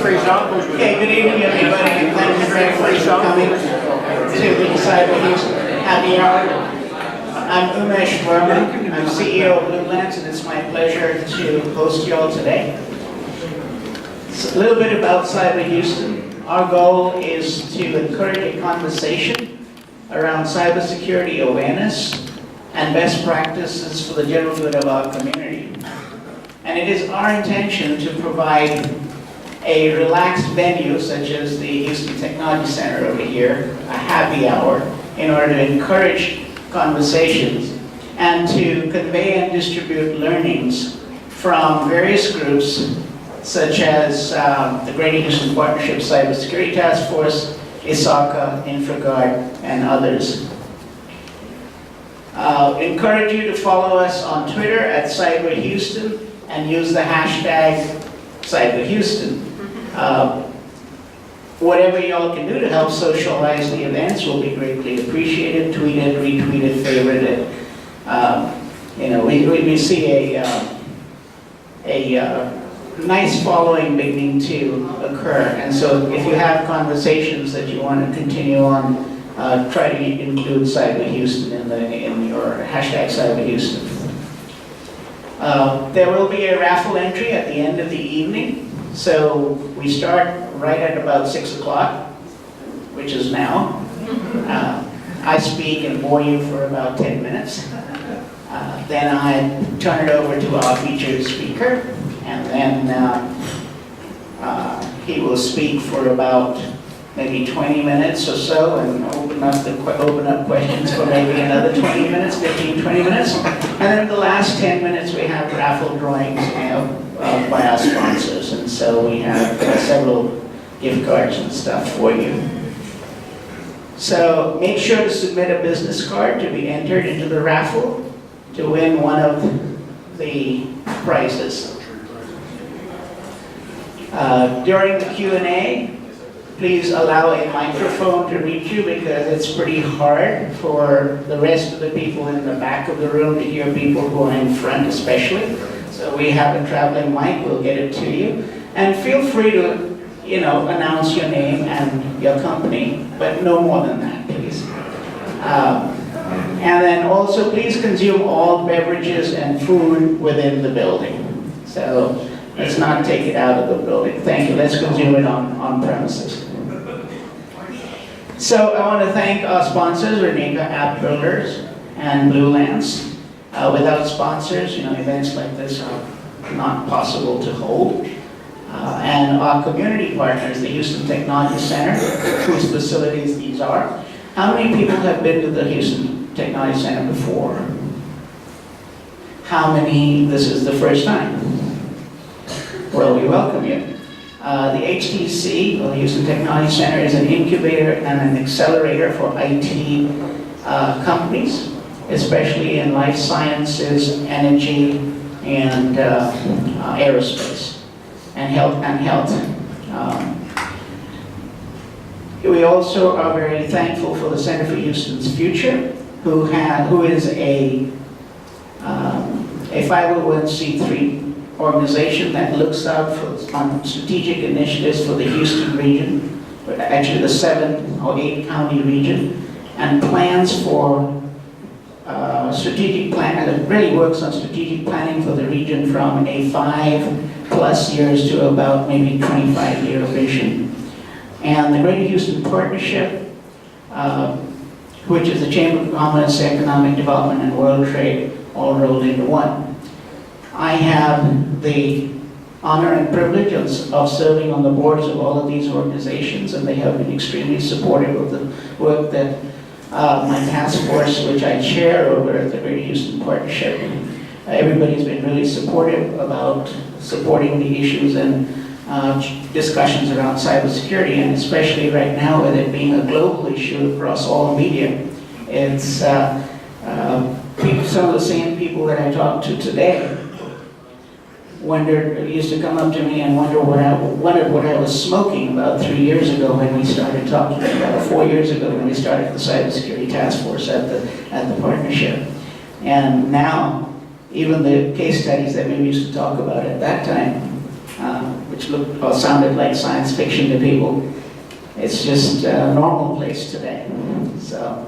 Okay, good evening, everybody, and thank you very much for coming to the Cyber Houston Happy Hour. I'm Umesh Verma. I'm CEO of Bluelands, and it's my pleasure to host you all today. So a little bit about Cyber Houston. Our goal is to encourage a conversation around cybersecurity awareness and best practices for the general good of our community. And it is our intention to provide a relaxed venue such as the Houston Technology Center over here, a happy hour, in order to encourage conversations and to convey and distribute learnings from various groups such as the Greater Houston Partnership Cybersecurity Task Force, ISACA, InfraGuard, and others. Encourage you to follow us on Twitter at CyberHouston and use the hashtag CyberHouston. Whatever y'all can do to help socialize the events will be greatly appreciated. Tweet it, retweet it, favorite it. We see a nice following beginning to occur. And so if you have conversations that you want to continue on, try to include Cyber Houston in your hashtag Cyber Houston. There will be a raffle entry at the end of the evening. So we start right at about 6 o'clock, which is now. I speak and bore you for about 10 minutes. Then I turn it over to our featured speaker, and then he will speak for about maybe 20 minutes or so, and open up questions for maybe another 20 minutes, 15, 20 minutes. And then in the last 10 minutes, we have raffle drawings by our sponsors. And so we have several gift cards and stuff for you. So make sure to submit a business card to be entered into the raffle to win one of the prizes. During the Q&A, please allow a microphone to reach you, because it's pretty hard for the rest of the people in the back of the room to hear people who are in front especially. So we have a traveling mic, we'll get it to you. And feel free to, announce your name and your company, but no more than that, please. And then also, please consume all beverages and food within the building. So let's not take it out of the building. Thank you. Let's consume it on premises. So I want to thank our sponsors, Renika App Builders and Bluelands. Without sponsors, events like this are not possible to hold. And our community partners, the Houston Technology Center, whose facilities these are. How many people have been to the Houston Technology Center before? How many, this is the first time? Well, we welcome you. The HTC, or the Houston Technology Center, is an incubator and an accelerator for IT companies, especially in life sciences, energy, and aerospace, and health. We also are very thankful for the Center for Houston's Future, who is a 501c3 organization that looks out on strategic initiatives for the Houston region, but actually the 7 or 8 county region, and plans for strategic plan, and it really works on strategic planning for the region from a 5+ years to about maybe 25-year vision. And the Greater Houston Partnership, which is the Chamber of Commerce, Economic Development, and World Trade, all rolled into one. I have the honor and privilege of serving on the boards of all of these organizations, and they have been extremely supportive of the work that my task force, which I chair over at the Greater Houston Partnership. Everybody's been really supportive about supporting the issues and discussions around cybersecurity, and especially right now with it being a global issue across all media. It's some of the same people that I talked to today used to come up to me and wondered what I was smoking about 3 years ago when we started talking, about 4 years ago when we started the cybersecurity task force at the partnership. And now, even the case studies that we used to talk about at that time which looked or sounded like science fiction to people. It's just a normal place today. So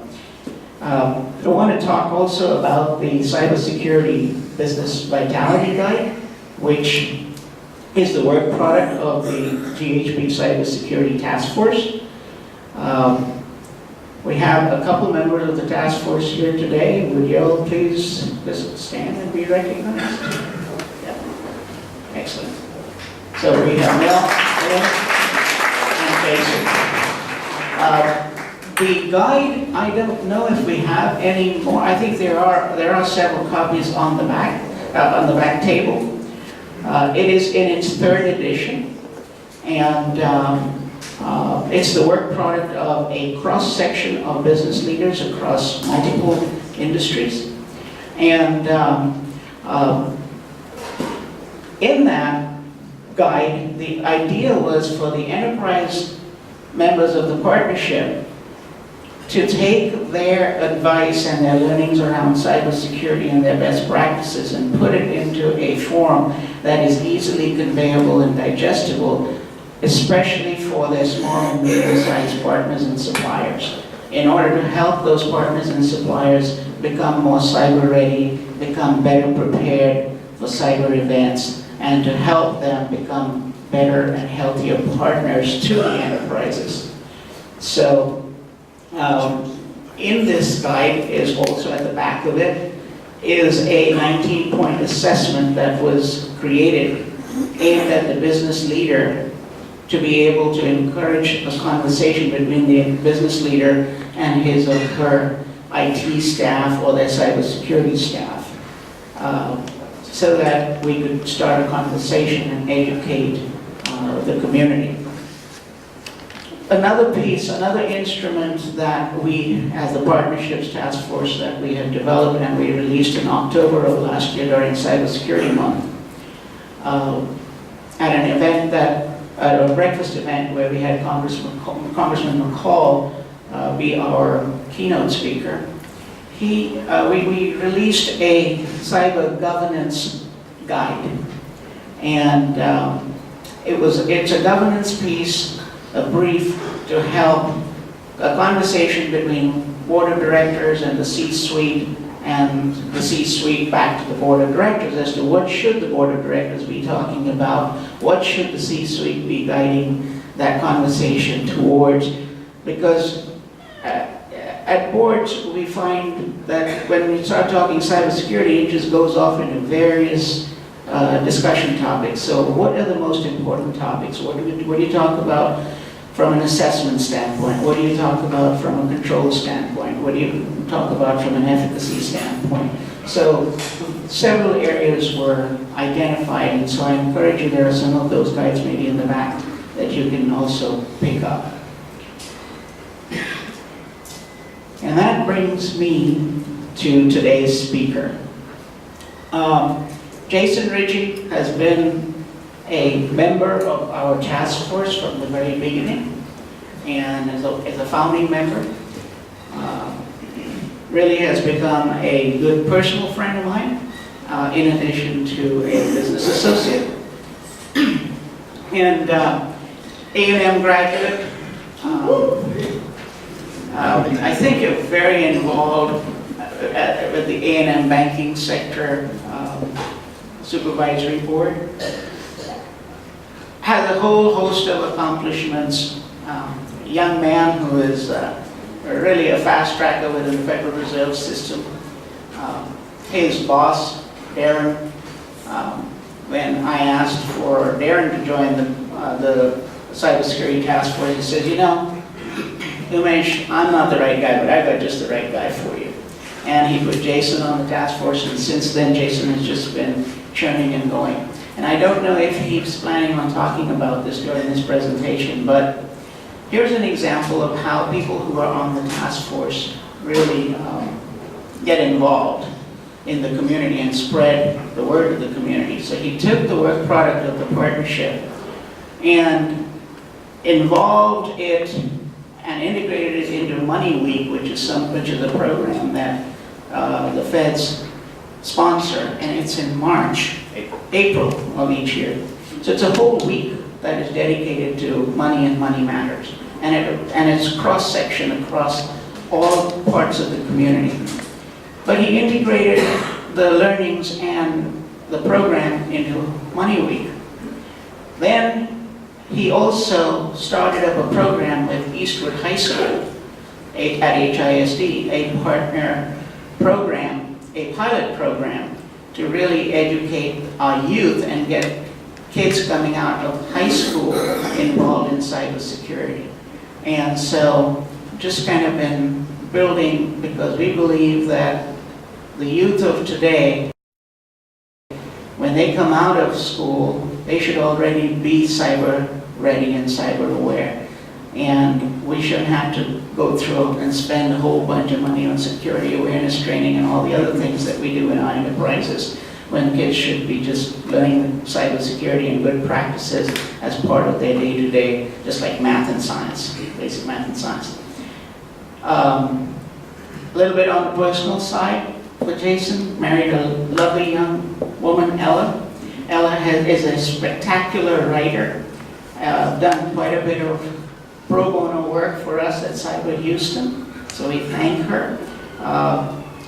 I want to talk also about the Cybersecurity Business Vitality Guide, which is the work product of the GHB Cybersecurity Task Force. We have a couple members of the task force here today. Would you all please just stand and be recognized? Yeah. Excellent. So we have Mel, and Jason. The guide, I don't know if we have any more. I think there are several copies on the back table. It is in its 3rd edition, and it's the work product of a cross-section of business leaders across multiple industries. And in that guide, the idea was for the enterprise members of the partnership to take their advice and their learnings around cybersecurity and their best practices and put it into a form that is easily conveyable and digestible, especially for their small and medium-sized partners and suppliers, in order to help those partners and suppliers become more cyber ready, become better prepared for cyber events, and to help them become better and healthier partners to the enterprises. So, in this guide is also at the back of it, is a 19-point assessment that was created aimed at the business leader to be able to encourage a conversation between the business leader and his or her IT staff or their cybersecurity staff, so that we could start a conversation and educate the community. Another piece, another instrument that we, as the Partnerships Task Force, that we have developed and we released in October of last year during Cybersecurity Month, at an event at a breakfast event where we had Congressman McCall be our keynote speaker. We released a cyber governance guide, and it's a governance piece, a brief to help a conversation between board of directors and the C-suite, and the C-suite back to the board of directors as to what should the board of directors be talking about, what should the C-suite be guiding that conversation towards, because at boards we find that when we start talking cybersecurity, it just goes off into various discussion topics. So what are the most important topics? What do you talk about from an assessment standpoint? What do you talk about from a control standpoint? What do you talk about from an efficacy standpoint? So several areas were identified, and so I encourage you, there are some of those guides maybe in the back that you can also pick up. And that brings me to today's speaker. Jason Ritchie has been a member of our task force from the very beginning, and as a founding member, really has become a good personal friend of mine, in addition to a business associate. And A&M graduate, I think you're very involved with the A&M banking sector supervisory board. Has a whole host of accomplishments. Young man who is really a fast tracker within the Federal Reserve System. His boss, Darren, when I asked for Darren to join the cybersecurity task force, he says, you know, Umesh, I'm not the right guy, but I've got just the right guy for you. And he put Jason on the task force, and since then Jason has just been churning and going. And I don't know if he's planning on talking about this during this presentation, but here's an example of how people who are on the task force really get involved in the community and spread the word of the community. So he took the work product of the partnership and involved it and integrated it into Money Week, which is a program that the feds sponsor, and it's in April of each year. So it's a whole week that is dedicated to money and money matters. And it's cross-section across all parts of the community. But he integrated the learnings and the program into Money Week. Then he also started up a program with Eastwood High School at HISD, a partner program, a pilot program, to really educate our youth and get kids coming out of high school involved in cybersecurity. And so just kind of been building, because we believe that the youth of today, when they come out of school, they should already be cyber ready and cyber aware. And we shouldn't have to go through and spend a whole bunch of money on security awareness training and all the other things that we do in our enterprises, when kids should be just learning cybersecurity and good practices as part of their day-to-day, just like math and science, basic math and science. A little bit on the personal side for Jason, married a lovely young woman, Ella. Ella is a spectacular writer, done quite a bit of pro bono work for us at Cyber Houston, so we thank her.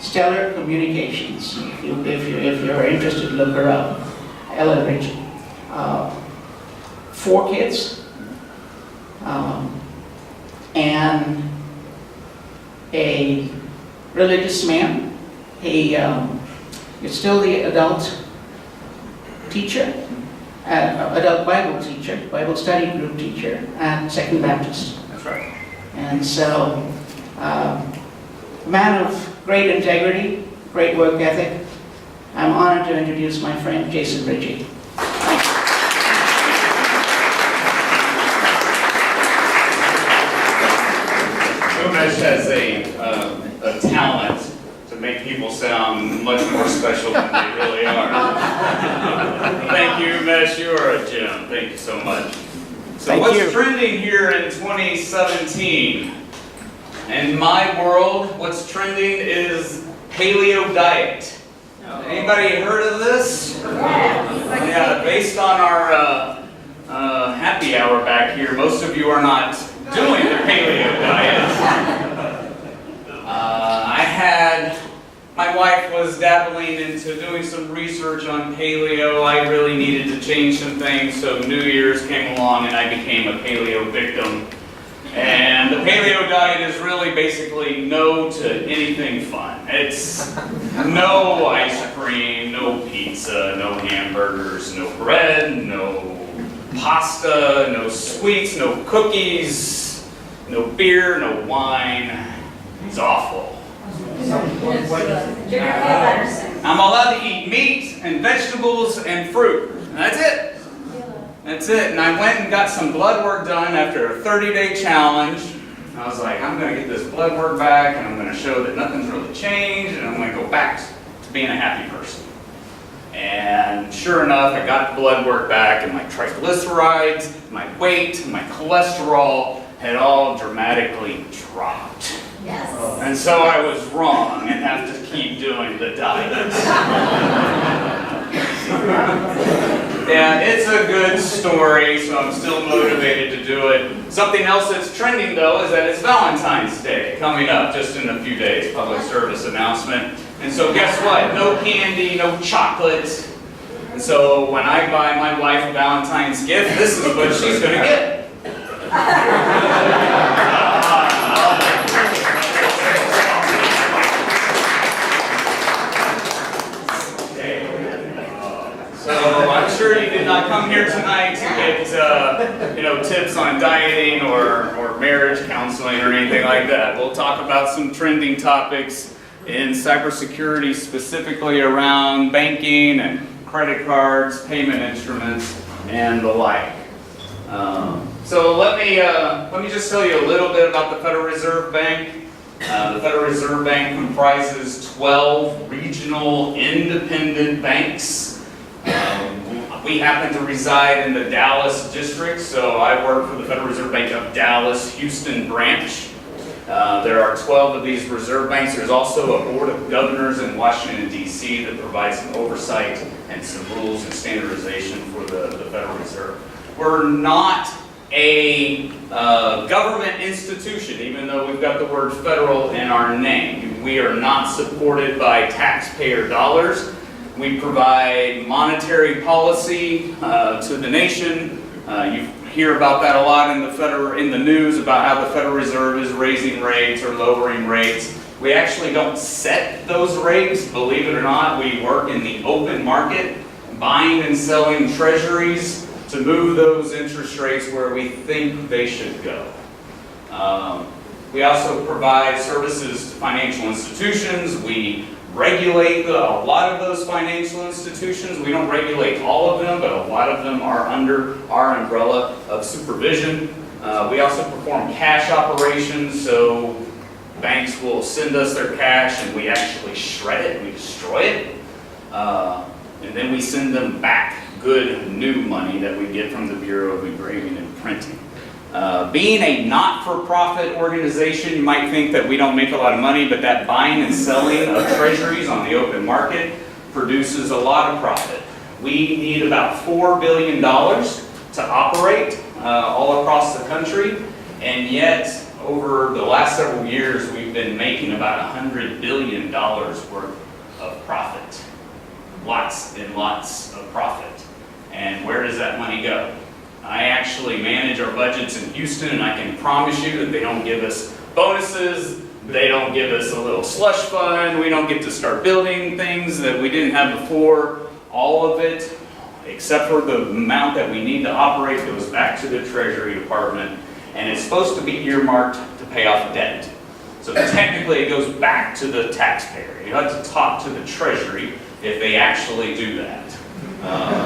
Stellar Communications, if you're interested, look her up. Ella Ritchie. 4 kids, and a religious man. He is still the adult teacher, adult Bible teacher, Bible study group teacher at Second Baptist. That's right. And so, man of great integrity, great work ethic. I'm honored to introduce my friend Jason Ritchie. Umesh has a talent to make people sound much more special than they really are. Thank you, Umesh. You are a gem. Thank you so much. So Thank what's you. trending here in 2017? In my world, what's trending is paleo diet. Anybody heard of this? Yeah, based on our happy hour back here, most of you are not doing the paleo diet. My wife was dabbling into doing some research on paleo. I really needed to change some things, so New Year's came along and I became a paleo victim. And the paleo diet is really basically no to anything fun. It's no ice cream, no pizza, no hamburgers, no bread, no pasta, no sweets, no cookies, no beer, no wine. It's awful. I'm allowed to eat meat and vegetables and fruit. And that's it. That's it. And I went and got some blood work done after a 30-day challenge. And I was like, I'm going to get this blood work back, and I'm going to show that nothing's really changed, and I'm going to go back to being a happy person. And sure enough, I got the blood work back, and my triglycerides, my weight, my cholesterol had all dramatically dropped. Yes. And so I was wrong and have to keep doing the diet. Yeah, it's a good story, so I'm still motivated to do it. Something else that's trending, though, is that it's Valentine's Day coming up just in a few days, public service announcement. And so guess what? No candy, no chocolate. And so when I buy my wife a Valentine's gift, this is what she's going to get. So I'm sure you did not come here tonight to get tips on dieting or marriage counseling or anything like that. We'll talk about some trending topics in cybersecurity, specifically around banking and credit cards, payment instruments, and the like. So let me just tell you a little bit about the Federal Reserve Bank. The Federal Reserve Bank comprises 12 regional independent banks. We happen to reside in the Dallas district, so I work for the Federal Reserve Bank of Dallas, Houston branch. There are 12 of these reserve banks. There's also a board of governors in Washington, D.C. that provides some oversight and some rules and standardization for the Federal Reserve. We're not a government institution, even though we've got the word federal in our name. We are not supported by taxpayer dollars. We provide monetary policy to the nation. You hear about that a lot in the news about how the Federal Reserve is raising rates or lowering rates. We actually don't set those rates, believe it or not. We work in the open market, buying and selling treasuries to move those interest rates where we think they should go. We also provide services to financial institutions. We regulate a lot of those financial institutions. We don't regulate all of them, but a lot of them are under our umbrella of supervision. We also perform cash operations, so banks will send us their cash and we actually shred it, we destroy it, and then we send them back good new money that we get from the Bureau of Engraving and Printing. Being a not-for-profit organization, you might think that we don't make a lot of money, but that buying and selling of treasuries on the open market produces a lot of profit. We need about $4 billion to operate all across the country, and yet over the last several years we've been making about $100 billion worth of profit. Lots and lots of profit. And where does that money go? I actually manage our budgets in Houston, and I can promise you that they don't give us bonuses, they don't give us a little slush fund, we don't get to start building things that we didn't have before. All of it, except for the amount that we need to operate, goes back to the Treasury Department, and it's supposed to be earmarked to pay off debt. So technically it goes back to the taxpayer. You have to talk to the Treasury if they actually do that.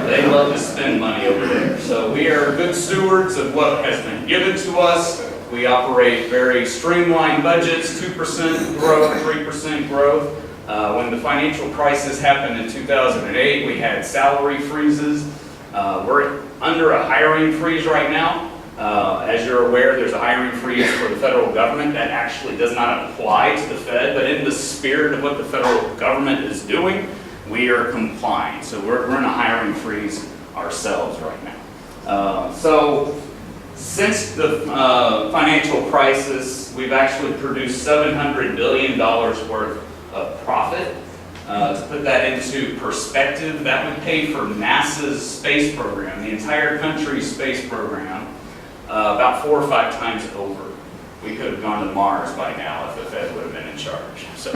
They love to spend money over there. So we are good stewards of what has been given to us. We operate very streamlined budgets, 2% growth, 3% growth. When the financial crisis happened in 2008, we had salary freezes. We're under a hiring freeze right now. As you're aware, there's a hiring freeze for the federal government. That actually does not apply to the Fed, but in the spirit of what the federal government is doing, we are complying. So we're in a hiring freeze ourselves right now. So since the financial crisis, we've actually produced $700 billion worth of profit. To put that into perspective, that would pay for NASA's space program, the entire country's space program, about 4 or 5 times over. We could have gone to Mars by now if the Fed would have been in charge. So.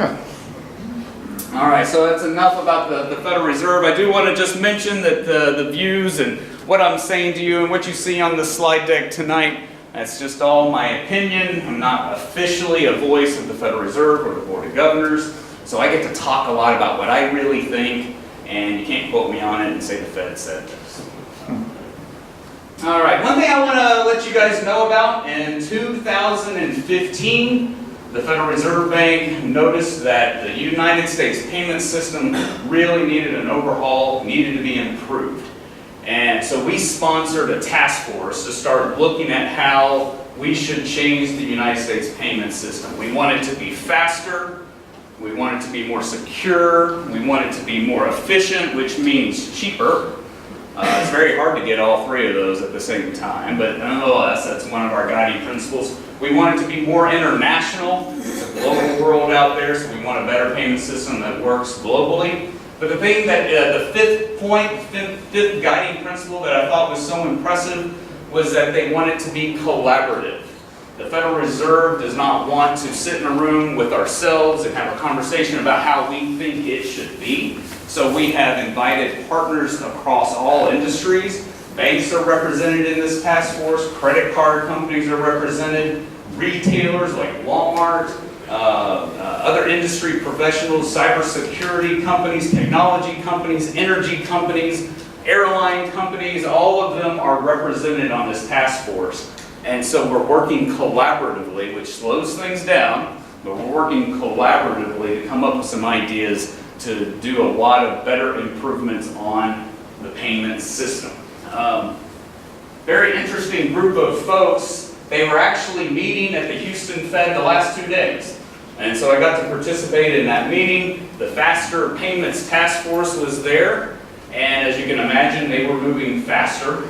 All right, so that's enough about the Federal Reserve. I do want to just mention that the views and what I'm saying to you and what you see on the slide deck tonight, that's just all my opinion. I'm not officially a voice of the Federal Reserve or the Board of Governors, so I get to talk a lot about what I really think, and you can't quote me on it and say the Fed said this. All right, one thing I want to let you guys know about, in 2015, the Federal Reserve Bank noticed that the United States payment system really needed an overhaul, needed to be improved. And so we sponsored a task force to start looking at how we should change the United States payment system. We want it to be faster, we want it to be more secure, we want it to be more efficient, which means cheaper. It's very hard to get all 3 of those at the same time, but nonetheless, that's one of our guiding principles. We want it to be more international. It's a global world out there, so we want a better payment system that works globally. But the thing that, the fifth guiding principle that I thought was so impressive was that they want it to be collaborative. The Federal Reserve does not want to sit in a room with ourselves and have a conversation about how we think it should be. So we have invited partners across all industries. Banks are represented in this task force, credit card companies are represented, retailers like Walmart, other industry professionals, cybersecurity companies, technology companies, energy companies, airline companies, all of them are represented on this task force. And so we're working collaboratively, which slows things down, but we're working collaboratively to come up with some ideas to do a lot of better improvements on the payment system. Very interesting group of folks They were actually meeting at the Houston Fed the last 2 days. And so I got to participate in that meeting. The Faster Payments Task Force was there. And as you can imagine, they were moving faster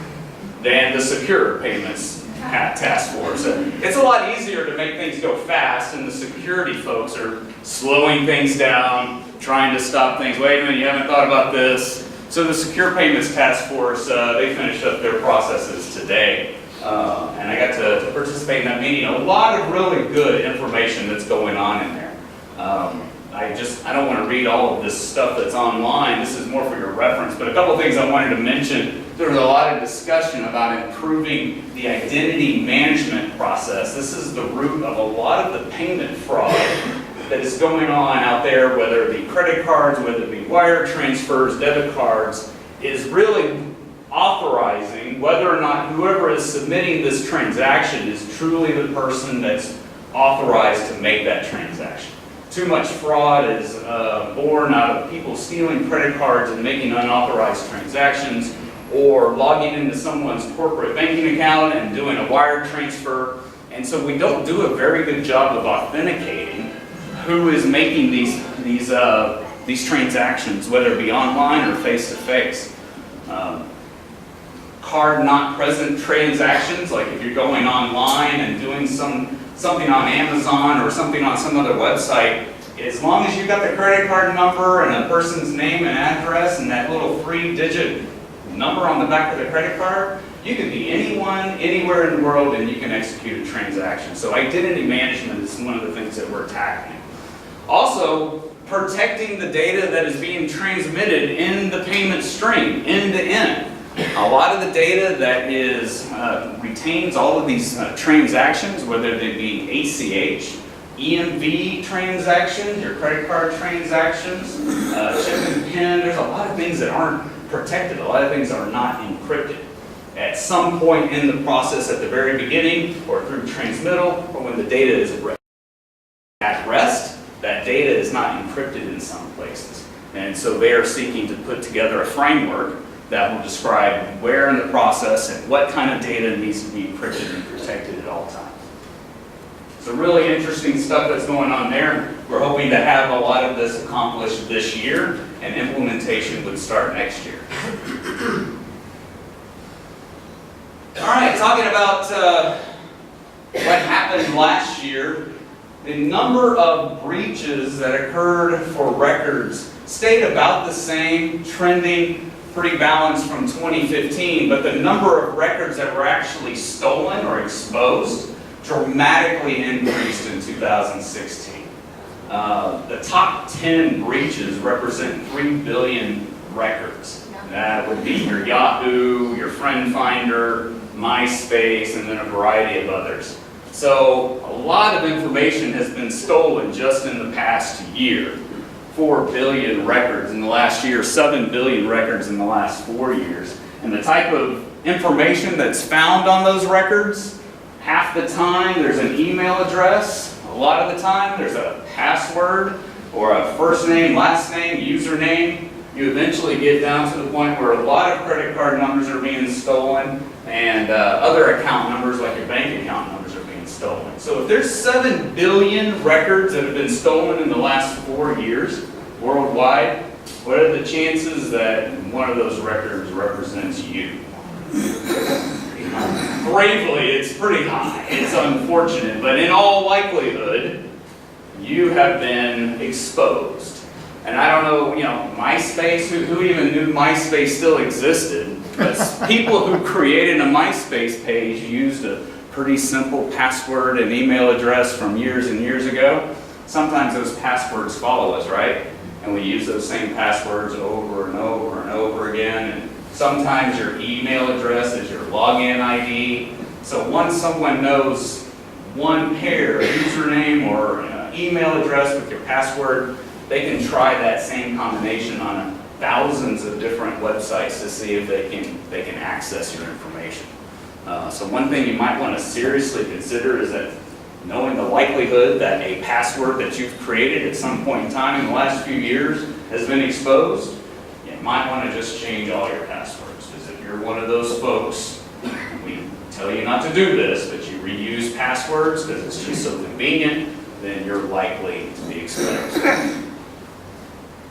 than the Secure Payments Task Force. It's a lot easier to make things go fast, and the security folks are slowing things down, trying to stop things. Wait a minute, you haven't thought about this. So the Secure Payments Task Force, they finished up their processes today. And I got to participate in that meeting. A lot of really good information that's going on in there. I don't want to read all of this stuff that's online. This is more for your reference. But a couple of things I wanted to mention. There was a lot of discussion about improving the identity management process. This is the root of a lot of the payment fraud that is going on out there, whether it be credit cards, whether it be wire transfers, debit cards, is really authorizing whether or not whoever is submitting this transaction is truly the person that's authorized to make that transaction. Too much fraud is born out of people stealing credit cards and making unauthorized transactions, or logging into someone's corporate banking account and doing a wire transfer. And so we don't do a very good job of authenticating who is making these transactions, whether it be online or face-to-face. Card not present transactions, like if you're going online and doing something on Amazon or something on some other website, as long as you've got the credit card number and the person's name and address and that little 3-digit number on the back of the credit card, you can be anyone, anywhere in the world, and you can execute a transaction. So identity management is one of the things that we're tackling. Also, protecting the data that is being transmitted in the payment stream, end to end. A lot of the data that is retains all of these transactions, whether they be ACH, EMV transactions, your credit card transactions, chip and PIN. There's a lot of things that aren't protected. A lot of things are not encrypted. At some point in the process, at the very beginning, or through transmittal, or when the data is at rest, that data is not encrypted in some places. And so they are seeking to put together a framework that will describe where in the process and what kind of data needs to be encrypted and protected at all times. So really interesting stuff that's going on there. We're hoping to have a lot of this accomplished this year, and implementation would start next year. All right, talking about what happened last year, the number of breaches that occurred for records stayed about the same, trending pretty balanced from 2015, but the number of records that were actually stolen or exposed dramatically increased in 2016. The top 10 breaches represent 3 billion records. That would be your Yahoo, your Friend Finder, MySpace, and then a variety of others. So a lot of information has been stolen just in the past year. 4 billion records in the last year, 7 billion records in the last 4 years. And the type of information that's found on those records, half the time there's an email address, a lot of the time there's a password or a first name, last name, username. You eventually get down to the point where a lot of credit card numbers are being stolen, and other account numbers like your bank account numbers are being stolen. So if there's 7 billion records that have been stolen in the last 4 years worldwide, what are the chances that one of those records represents you? Gravely, it's pretty high. It's unfortunate, but in all likelihood, you have been exposed. And I don't know, MySpace, who even knew MySpace still existed? But people who created a MySpace page used a pretty simple password and email address from years and years ago. Sometimes those passwords follow us, right? And we use those same passwords over and over and over again. And sometimes your email address is your login ID. So once someone knows one pair, username or email address with your password, they can try that same combination on thousands of different websites to see if they can access your information. So one thing you might want to seriously consider is that knowing the likelihood that a password that you've created at some point in time in the last few years has been exposed, you might want to just change all your passwords. Because if you're one of those folks, we tell you not to do this, but you reuse passwords because it's just so convenient, then you're likely to be exposed.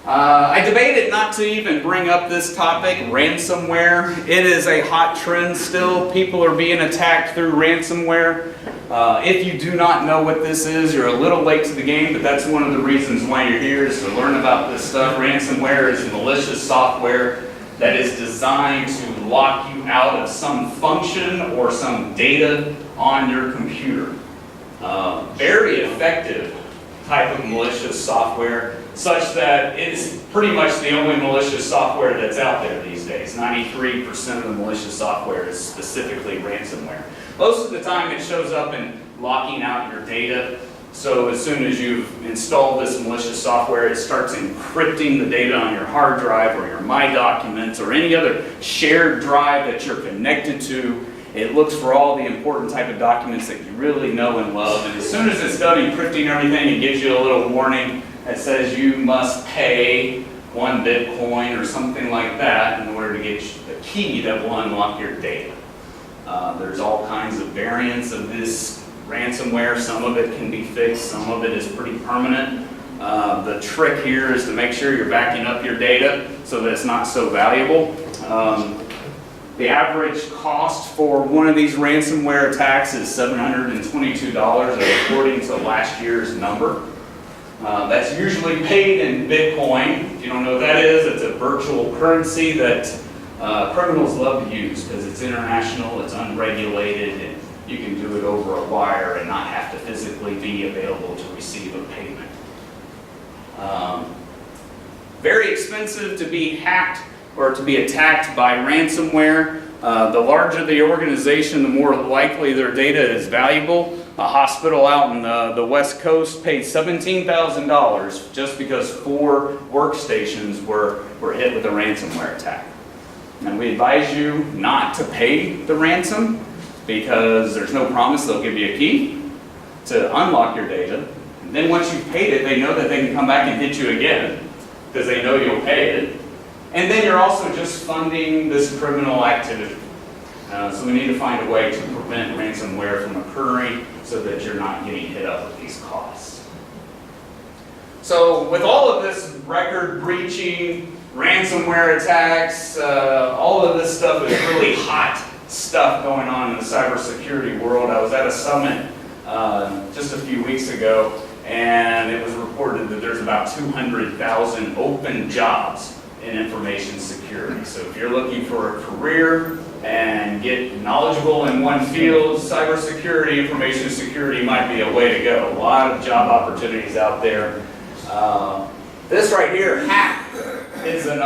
I debated not to even bring up this topic, ransomware. It is a hot trend still. People are being attacked through ransomware. If you do not know what this is, you're a little late to the game, but that's one of the reasons why you're here, is to learn about this stuff. Ransomware is malicious software that is designed to lock you out of some function or some data on your computer. Very effective type of malicious software, such that it's pretty much the only malicious software that's out there these days. 93% of the malicious software is specifically ransomware. Most of the time it shows up in locking out your data. So as soon as you've installed this malicious software, it starts encrypting the data on your hard drive or your My Documents or any other shared drive that you're connected to. It looks for all the important type of documents that you really know and love. And as soon as it's done encrypting everything, it gives you a little warning that says you must pay 1 Bitcoin or something like that in order to get the key that will unlock your data. There's all kinds of variants of this ransomware. Some of it can be fixed, some of it is pretty permanent. The trick here is to make sure you're backing up your data so that it's not so valuable. The average cost for one of these ransomware attacks is $722, according to last year's number. That's usually paid in Bitcoin. If you don't know what that is, it's a virtual currency that criminals love to use because it's international, it's unregulated, and you can do it over a wire and not have to physically be available to receive a payment. Very expensive to be hacked or to be attacked by ransomware. The larger the organization, the more likely their data is valuable. A hospital out in the West Coast paid $17,000 just because 4 workstations were hit with a ransomware attack. And we advise you not to pay the ransom because there's no promise they'll give you a key to unlock your data. And then once you've paid it, they know that they can come back and hit you again because they know you'll pay it. And then you're also just funding this criminal activity. So we need to find a way to prevent ransomware from occurring so that you're not getting hit up with these costs. So with all of this record-breaching, ransomware attacks, all of this stuff is really hot stuff going on in the cybersecurity world. I was at a summit just a few weeks ago, and it was reported that there's about 200,000 open jobs in information security. So if you're looking for a career and get knowledgeable in one field, cybersecurity, information security might be a way to go. A lot of job opportunities out there. This right here, Hack, is an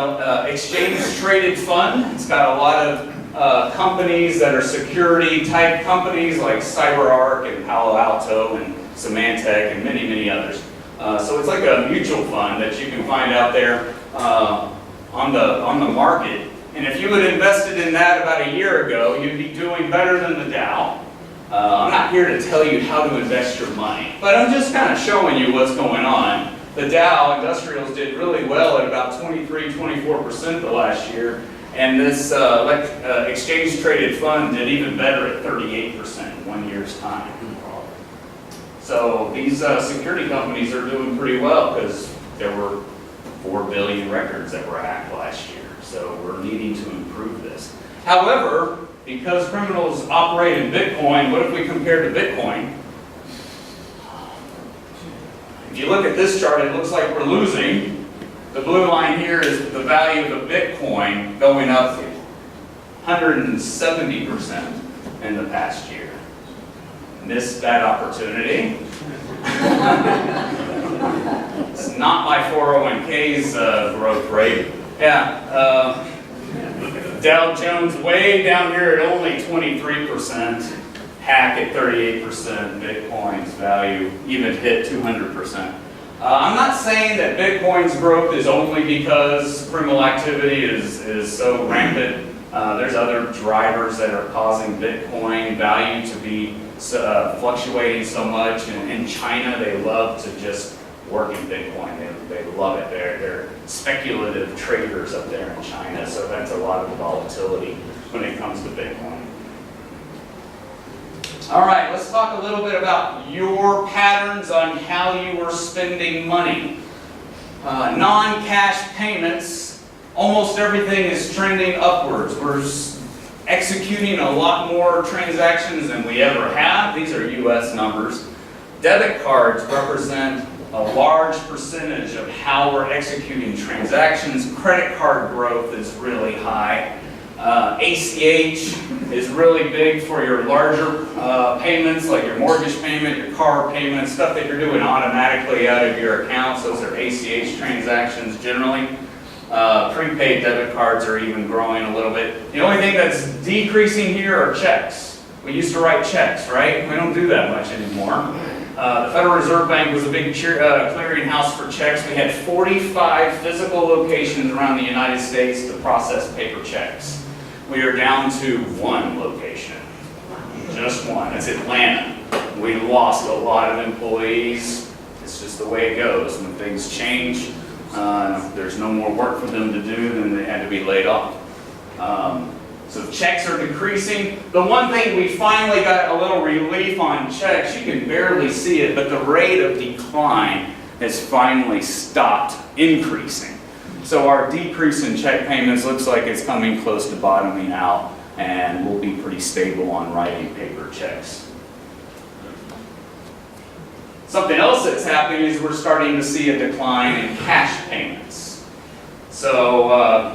exchange-traded fund. It's got a lot of companies that are security-type companies like CyberArk and Palo Alto and Symantec and many, many others. So it's like a mutual fund that you can find out there on the market. And if you had invested in that about a year ago, you'd be doing better than the Dow. I'm not here to tell you how to invest your money, but I'm just kind of showing you what's going on. The Dow Industrials did really well at about 23-24% the last year, and this exchange-traded fund did even better at 38% in 1 year's time. So these security companies are doing pretty well because there were 4 billion records that were hacked last year. So we're needing to improve this. However, because criminals operate in Bitcoin, what if we compare to Bitcoin? If you look at this chart, it looks like we're losing. The blue line here is the value of the Bitcoin going up 170% in the past year. Missed that opportunity. It's not my 401k's growth rate. Yeah, Dow Jones way down here at only 23%, Hack at 38%, Bitcoin's value even hit 200%. I'm not saying that Bitcoin's growth is only because criminal activity is so rampant. There's other drivers that are causing Bitcoin value to be fluctuating so much. In China, they love to just work in Bitcoin. They love it. They're speculative traders up there in China, so that's a lot of volatility when it comes to Bitcoin. All right, let's talk a little bit about your patterns on how you are spending money. Non-cash payments, almost everything is trending upwards. We're executing a lot more transactions than we ever have. These are US numbers. Debit cards represent a large percentage of how we're executing transactions. Credit card growth is really high. ACH is really big for your larger payments, like your mortgage payment, your car payment, stuff that you're doing automatically out of your accounts. Those are ACH transactions generally. Prepaid debit cards are even growing a little bit. The only thing that's decreasing here are checks. We used to write checks, right? We don't do that much anymore. The Federal Reserve Bank was a big clearinghouse for checks. We had 45 physical locations around the United States to process paper checks. We are down to one location, just one. It's Atlanta. We lost a lot of employees. It's just the way it goes. When things change, there's no more work for them to do, then they had to be laid off. So checks are decreasing. The one thing we finally got a little relief on checks, you can barely see it, but the rate of decline has finally stopped increasing. So our decrease in check payments looks like it's coming close to bottoming out, and we'll be pretty stable on writing paper checks. Something else that's happening is we're starting to see a decline in cash payments. So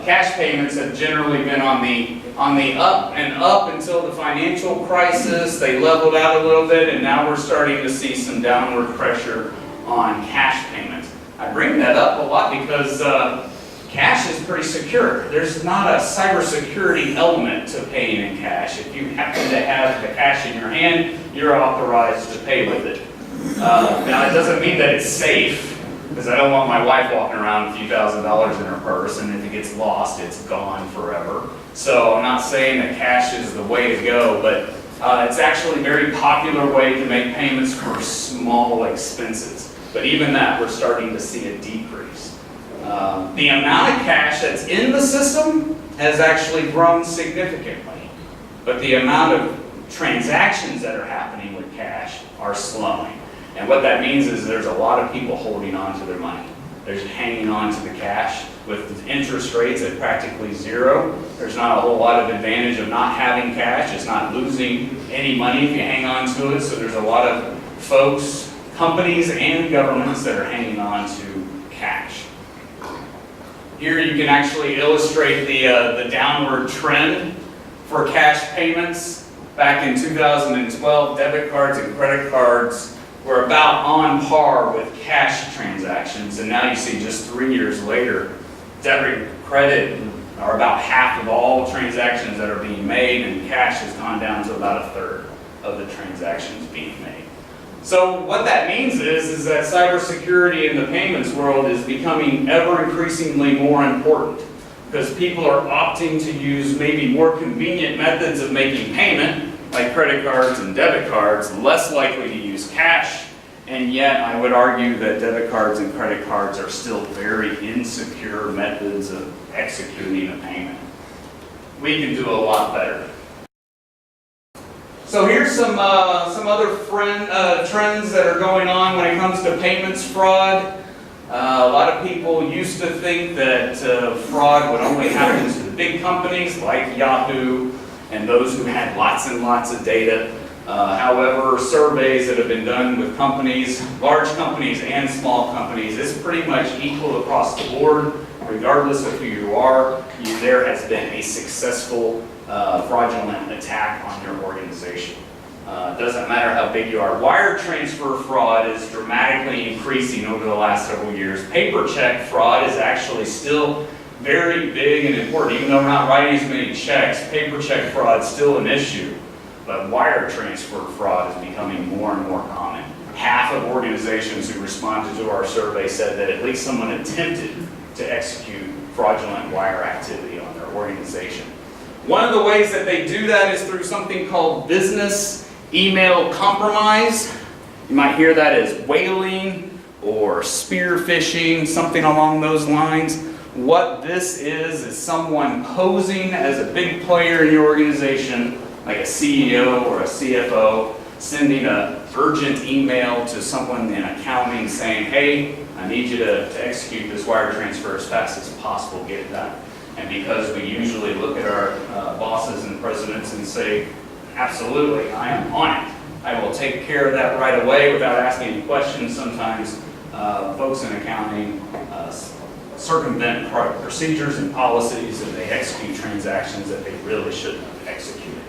cash payments have generally been on the up and up until the financial crisis. They leveled out a little bit, and now we're starting to see some downward pressure on cash payments. I bring that up a lot because cash is pretty secure. There's not a cybersecurity element to paying in cash. If you happen to have the cash in your hand, you're authorized to pay with it. Now, it doesn't mean that it's safe, because I don't want my wife walking around with a few $1,000s in her purse, and if it gets lost, it's gone forever. So I'm not saying that cash is the way to go, but it's actually a very popular way to make payments for small expenses. But even that, we're starting to see a decrease. The amount of cash that's in the system has actually grown significantly, but the amount of transactions that are happening with cash are slowing. And what that means is there's a lot of people holding on to their money. They're just hanging on to the cash. With interest rates at practically zero, there's not a whole lot of advantage of not having cash. It's not losing any money if you hang on to it. So there's a lot of folks, companies, and governments that are hanging on to cash. Here you can actually illustrate the downward trend for cash payments. Back in 2012, debit cards and credit cards were about on par with cash transactions, and now you see just 3 years later, debit and credit are about half of all transactions that are being made, and cash has gone down to about a third of the transactions being made. So what that means is that cybersecurity in the payments world is becoming ever increasingly more important, because people are opting to use maybe more convenient methods of making payment, like credit cards and debit cards, less likely to use cash, and yet I would argue that debit cards and credit cards are still very insecure methods of executing a payment. We can do a lot better. So here's some other trends that are going on when it comes to payments fraud. A lot of people used to think that fraud would only happen to the big companies like Yahoo and those who had lots and lots of data. However, surveys that have been done with companies, large companies and small companies, it's pretty much equal across the board. Regardless of who you are, there has been a successful fraudulent attack on your organization. It doesn't matter how big you are. Wire transfer fraud is dramatically increasing over the last several years. Paper check fraud is actually still very big and important. Even though we're not writing as many checks, paper check fraud is still an issue. But wire transfer fraud is becoming more and more common. Half of organizations who responded to our survey said that at least someone attempted to execute fraudulent wire activity on their organization. One of the ways that they do that is through something called business email compromise. You might hear that as whaling or spear phishing, something along those lines. What this is someone posing as a big player in your organization, like a CEO or a CFO, sending a urgent email to someone in accounting saying, hey, I need you to execute this wire transfer as fast as possible, get it done. And because we usually look at our bosses and presidents and say, absolutely, I am on it. I will take care of that right away without asking any questions. Sometimes folks in accounting circumvent procedures and policies, and they execute transactions that they really shouldn't have executed.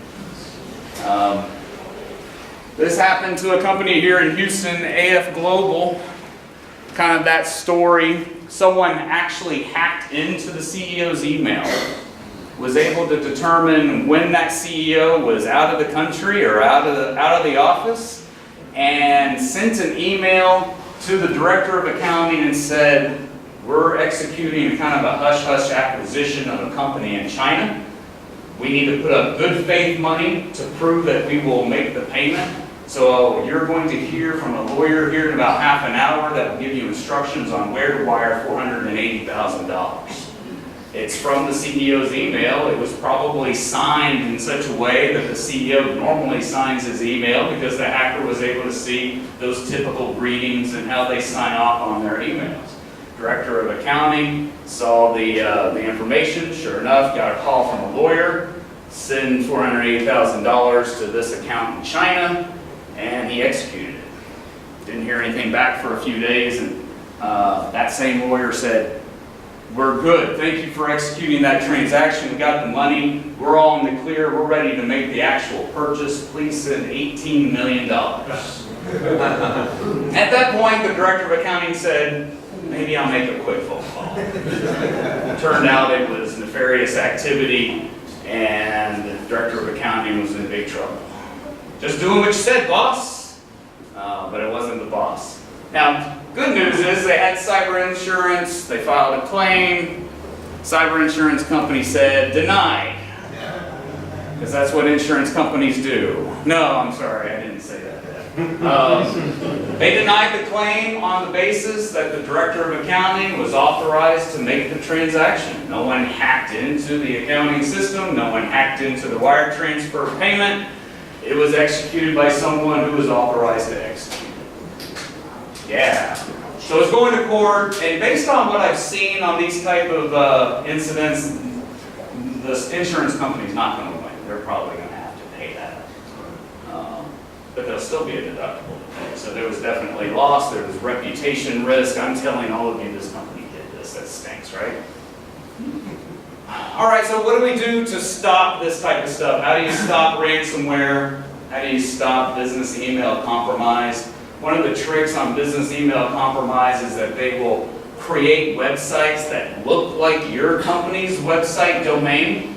This happened to a company here in Houston, AF Global. Kind of that story. Someone actually hacked into the CEO's email, was able to determine when that CEO was out of the country or out of the office, and sent an email to the director of accounting and said, we're executing kind of a hush-hush acquisition of a company in China. We need to put up good faith money to prove that we will make the payment. So you're going to hear from a lawyer here in about half an hour that will give you instructions on where to wire $480,000. It's from the CEO's email. It was probably signed in such a way that the CEO normally signs his email, because the hacker was able to see those typical greetings and how they sign off on their emails. Director of accounting saw the information. Sure enough, got a call from a lawyer, send $480,000 to this account in China, and he executed it. Didn't hear anything back for a few days, and that same lawyer said, we're good. Thank you for executing that transaction. We got the money. We're all in the clear. We're ready to make the actual purchase. Please send $18 million. At that point, the director of accounting said, maybe I'll make a quick phone call. Turned out it was nefarious activity, and the director of accounting was in big trouble. Just doing what you said, boss. But it wasn't the boss. Now, good news is they had cyber insurance. They filed a claim. Cyber insurance company said, denied. Because that's what insurance companies do. No, I'm sorry, I didn't say that. They denied the claim on the basis that the director of accounting was authorized to make the transaction. No one hacked into the accounting system. No one hacked into the wire transfer payment. It was executed by someone who was authorized to execute it. Yeah. So it's going to court, and based on what I've seen on these type of incidents, the insurance company's not going to win. They're probably going to have to pay that. But there'll still be a deductible to pay. So there was definitely loss. There was reputation risk. I'm telling all of you, this company did this. That stinks, right? All right, so what do we do to stop this type of stuff? How do you stop ransomware? How do you stop business email compromise? One of the tricks on business email compromise is that they will create websites that look like your company's website domain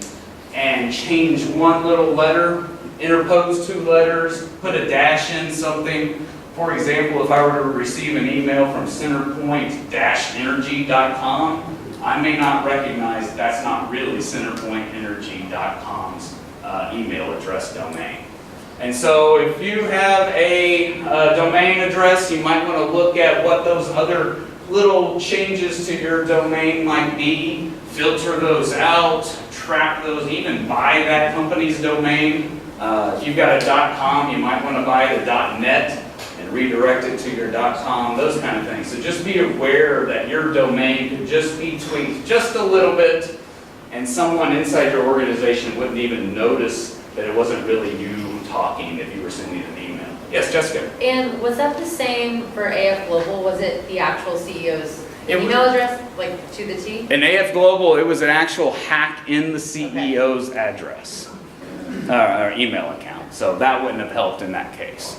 and change one little letter, interpose two letters, put a dash in something. For example, if I were to receive an email from centerpoint-energy.com, I may not recognize that's not really centerpointenergy.com's email address domain. And so if you have a domain address, you might want to look at what those other little changes to your domain might be, filter those out, track those, even buy that company's domain. If you've got a .com, you might want to buy the .net and redirect it to your .com, those kind of things. So just be aware that your domain could just be tweaked just a little bit, and someone inside your organization wouldn't even notice that it wasn't really you talking if you were sending an email. Yes, Jessica? And was that the same for AF Global? Was it the actual CEO's email address, like to the T? In AF Global, it was an actual hack in the CEO's address, or email account. So that wouldn't have helped in that case.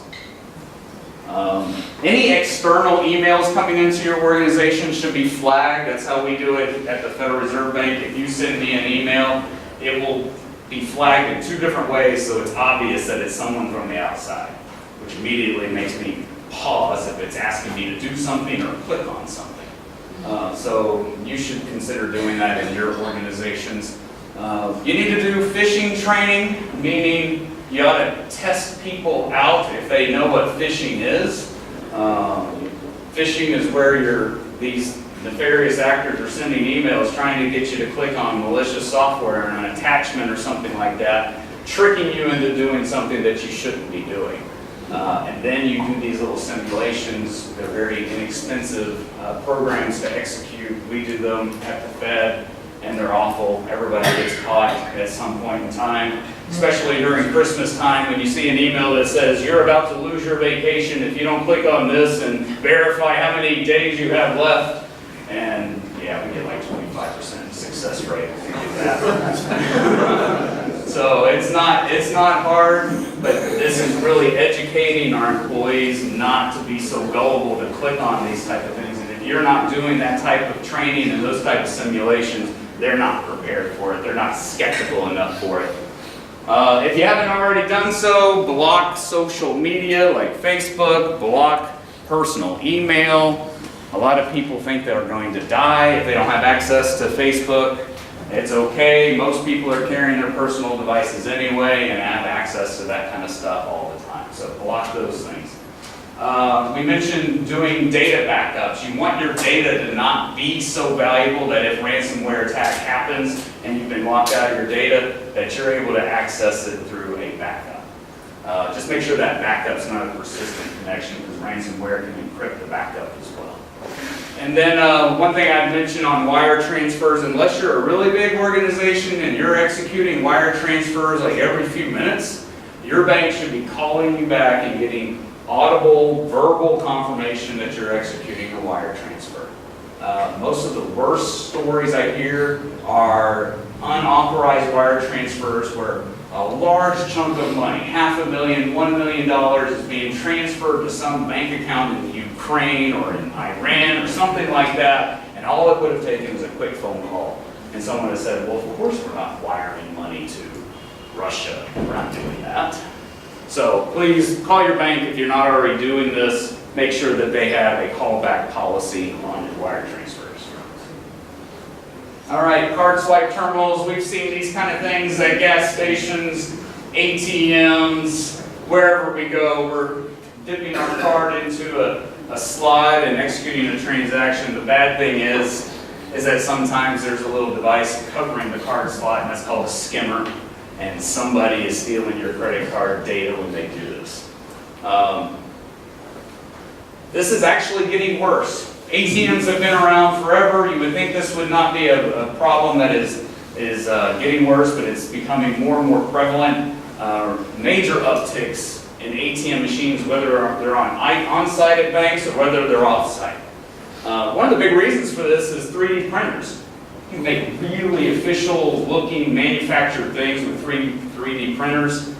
Any external emails coming into your organization should be flagged. That's how we do it at the Federal Reserve Bank. If you send me an email, it will be flagged in two different ways, so it's obvious that it's someone from the outside, which immediately makes me pause if it's asking me to do something or click on something. So you should consider doing that in your organizations. You need to do phishing training, meaning you ought to test people out if they know what phishing is. Phishing is where these nefarious actors are sending emails trying to get you to click on malicious software and an attachment or something like that, tricking you into doing something that you shouldn't be doing. And then you do these little simulations. They're very inexpensive programs to execute. We do them at the Fed, and they're awful. Everybody gets caught at some point in time, especially during Christmas time when you see an email that says, you're about to lose your vacation if you don't click on this and verify how many days you have left. And yeah, we get like 25% success rate. So it's not hard, but this is really educating our employees not to be so gullible to click on these type of things. And if you're not doing that type of training and those type of simulations, they're not prepared for it. They're not skeptical enough for it. If you haven't already done so, block social media like Facebook, block personal email. A lot of people think they're going to die if they don't have access to Facebook. It's okay. Most people are carrying their personal devices anyway and have access to that kind of stuff all the time. So block those things. We mentioned doing data backups. You want your data to not be so valuable that if ransomware attack happens and you've been locked out of your data, that you're able to access it through a backup. Just make sure that backup's not a persistent connection because ransomware can encrypt the backup as well. And then one thing I'd mention on wire transfers, unless you're a really big organization and you're executing wire transfers like every few minutes, your bank should be calling you back and getting audible, verbal confirmation that you're executing a wire transfer. Most of the worst stories I hear are unauthorized wire transfers where a large chunk of money, $500,000, $1 million is being transferred to some bank account in Ukraine or in Iran or something like that, and all it would have taken was a quick phone call. And someone has said, well, of course we're not wiring money to Russia. We're not doing that. So please call your bank if you're not already doing this. Make sure that they have a callback policy on your wire transfers. All right, card swipe terminals. We've seen these kind of things at gas stations, ATMs, wherever we go. We're dipping our card into a slot and executing a transaction. The bad thing is that sometimes there's a little device covering the card slot, and that's called a skimmer. And somebody is stealing your credit card data when they do this. This is actually getting worse. ATMs have been around forever. You would think this would not be a problem that is getting worse, but it's becoming more and more prevalent. Major upticks in ATM machines, whether they're on-site at banks or whether they're off-site. One of the big reasons for this is 3D printers. You can make really official-looking manufactured things with 3D printers.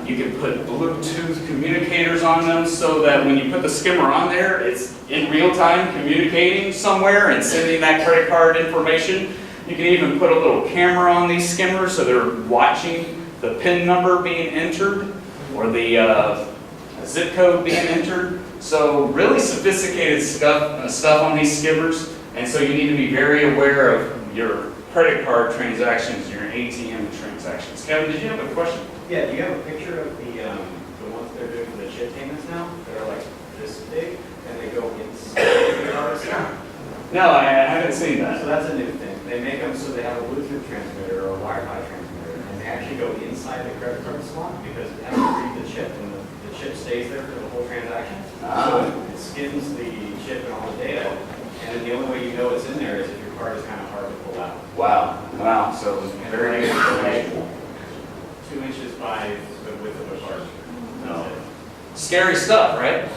You can put Bluetooth communicators on them so that when you put the skimmer on there, it's in real time communicating somewhere and sending that credit card information. You can even put a little camera on these skimmers so they're watching the PIN number being entered or the zip code being entered. So really sophisticated stuff on these skimmers. And so you need to be very aware of your credit card transactions, your ATM transactions. Kevin, did you have a question? Yeah, do you have a picture of the ones they're doing for the chip payments now? They're like this big, and they go inside the card slot? No, I haven't seen So that. that's a new thing. They make them so they have a Bluetooth transmitter or a Wi-Fi transmitter, and they actually go inside the credit card slot because it has to read the chip, and the chip stays there for the whole transaction. So it skims the chip and all the data, and then the only way you know it's in there is if your card is kind of hard to pull out. Wow. So very good information. 2 inches by the width of a card. No. Scary stuff, right?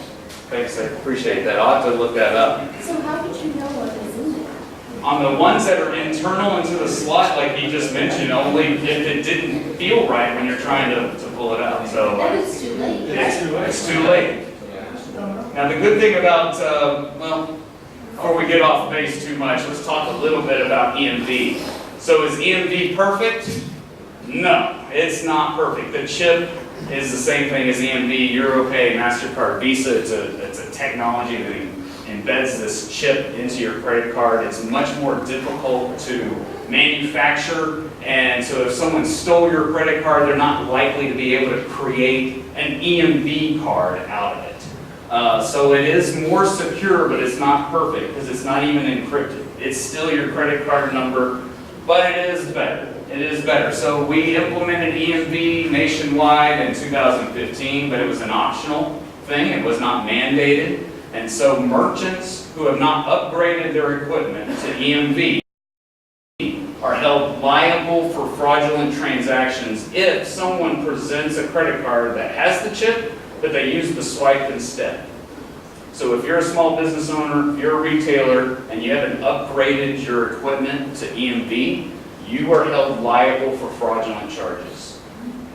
Thanks, I appreciate that. I'll have to look that up. So how would you know what is in there? On the ones that are internal into the slot, like you just mentioned, only if it didn't feel right when you're trying to pull it out. So Then it's too late. it's too late. Now the good thing about, well, before we get off base too much, let's talk a little bit about EMV. So is EMV perfect? No, it's not perfect. The chip is the same thing as EMV, EuroPay, MasterCard, Visa. It's a technology that embeds this chip into your credit card. It's much more difficult to manufacture, and so if someone stole your credit card, they're not likely to be able to create an EMV card out of it. So it is more secure, but it's not perfect because it's not even encrypted. It's still your credit card number, but it is better. It is better. So we implemented EMV nationwide in 2015, but it was an optional thing. It was not mandated. And so merchants who have not upgraded their equipment to EMV are held liable for fraudulent transactions if someone presents a credit card that has the chip, but they use the swipe instead. So if you're a small business owner, if you're a retailer, and you haven't upgraded your equipment to EMV, you are held liable for fraudulent charges.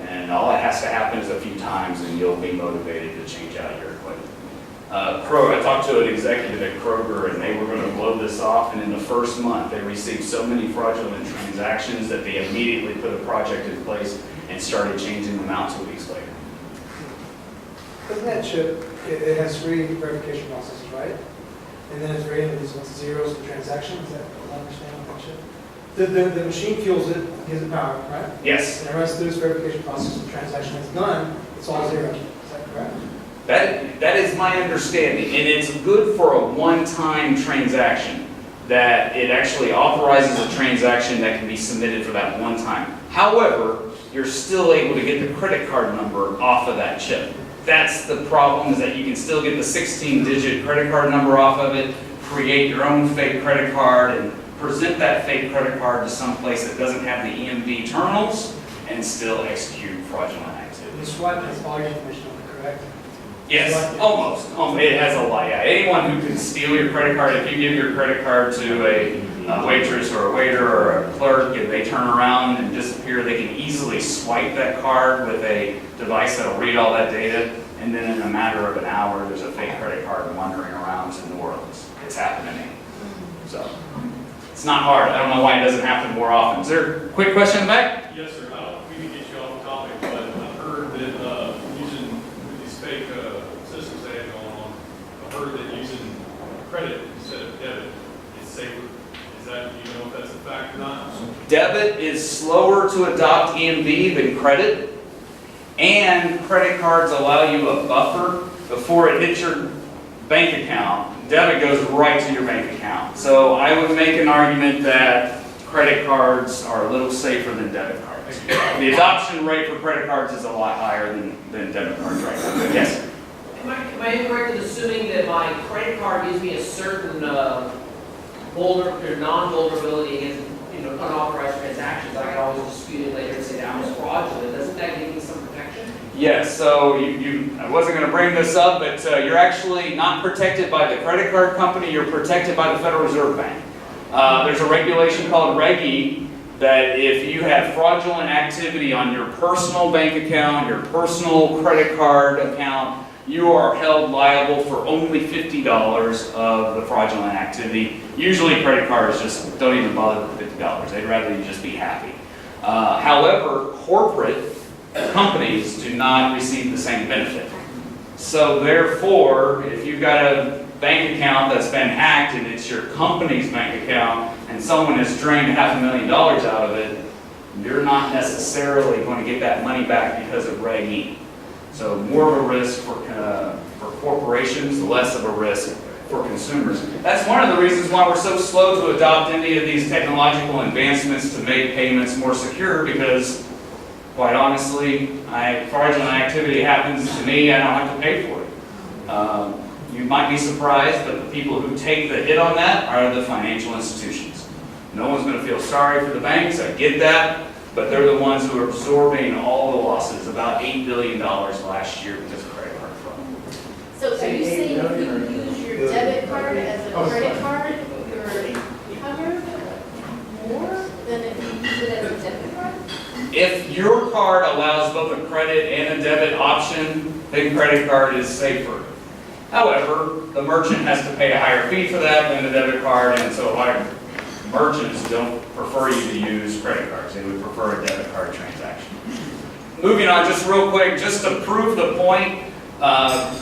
And all that has to happen is a few times and you'll be motivated to change out your equipment. Kroger, I talked to an executive at Kroger and they were going to blow this off, and in the first month they received so many fraudulent transactions that they immediately put a project in place and started changing them out 2 weeks later. Doesn't that chip, it has 3 verification processes, right? And then it's rated as zeros for transactions, is that what I understand with that chip? The machine fuels it, gives it power, right? Yes. And it runs through this verification process, the transaction is done, it's all zero, is that correct? That is my understanding, and it's good for a one-time transaction, that it actually authorizes a transaction that can be submitted for that one time. However, you're still able to get the credit card number off of that chip. That's the problem, is that you can still get the 16-digit credit card number off of it, create your own fake credit card, and present that fake credit card to some place that doesn't have the EMV terminals, and still execute fraudulent activity. The swipe has all your information on it, correct? Yes, almost. It has a lot, yeah. Anyone who can steal your credit card, if you give your credit card to a waitress or a waiter or a clerk and they turn around and disappear, they can easily swipe that card with a device that'll read all that data, and then in a matter of an hour, there's a fake credit card wandering around to New Orleans. It's happening. So, it's not hard. I don't know why it doesn't happen more often. Is there a quick question in the back? Yes, sir. I don't know if we can get you off topic, but I've heard that using these fake systems they have going on, I've heard that using credit instead of debit is safer. Is that, do you know if that's a fact or not? Debit is slower to adopt EMV than credit, and credit cards allow you a buffer before it hits your bank account. Debit goes right to your bank account. So I would make an argument that credit cards are a little safer than debit cards. The adoption rate for credit cards is a lot higher than debit cards right now. Yes? Am I incorrect in assuming that my credit card gives me a certain non-vulnerability against unauthorized transactions? I can always dispute it later and say that was fraudulent. Doesn't that give me some protection? Yes, so I wasn't going to bring this up, but you're actually not protected by the credit card company, you're protected by the Federal Reserve Bank. There's a regulation called Reg E that if you have fraudulent activity on your personal bank account, your personal credit card account, you are held liable for only $50 of the fraudulent activity. Usually credit cards just don't even bother with $50. They'd rather you just be happy. However, corporate companies do not receive the same benefit. So therefore, if you've got a bank account that's been hacked and it's your company's bank account and someone has drained $500,000 out of it, you're not necessarily going to get that money back because of Reg E. So more of a risk for corporations, less of a risk for consumers. That's one of the reasons why we're so slow to adopt any of these technological advancements to make payments more secure, because quite honestly, fraudulent activity happens to me, I don't have to pay for it. You might be surprised, but the people who take the hit on that are the financial institutions. No one's going to feel sorry for the banks, I get that, but they're the ones who are absorbing all the losses, about $8 billion last year because of credit card fraud. So are you saying if you use your debit card as a credit card, you're covered more than if you use it as a debit card? If your card allows both a credit and a debit option, then credit card is safer. However, the merchant has to pay a higher fee for that than the debit card, and so our merchants don't prefer you to use credit cards. They would prefer a debit card transaction. Moving on, just real quick, just to prove the point,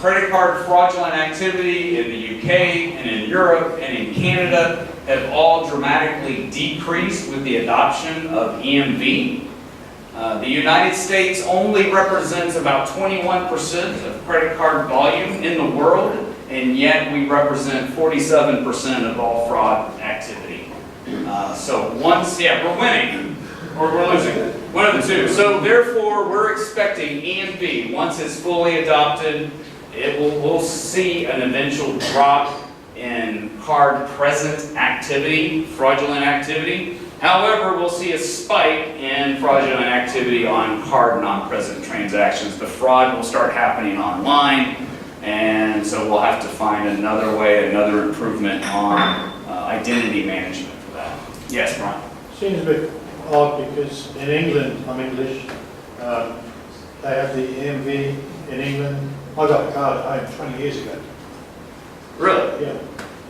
credit card fraudulent activity in the UK and in Europe and in Canada have all dramatically decreased with the adoption of EMV. The United States only represents about 21% of credit card volume in the world, and yet we represent 47% of all fraud activity. So we're winning. or we're losing it. One of the two. So therefore, we're expecting EMV, once it's fully adopted, we'll see an eventual drop in card-present activity, fraudulent activity. However, we'll see a spike in fraudulent activity on card-not-present transactions. The fraud will start happening online, and so we'll have to find another way, another improvement on identity management for that. Yes, Brian? Seems a bit odd because in England, I'm English, they have the EMV in England. I got a card at home 20 years ago. Really? Yeah.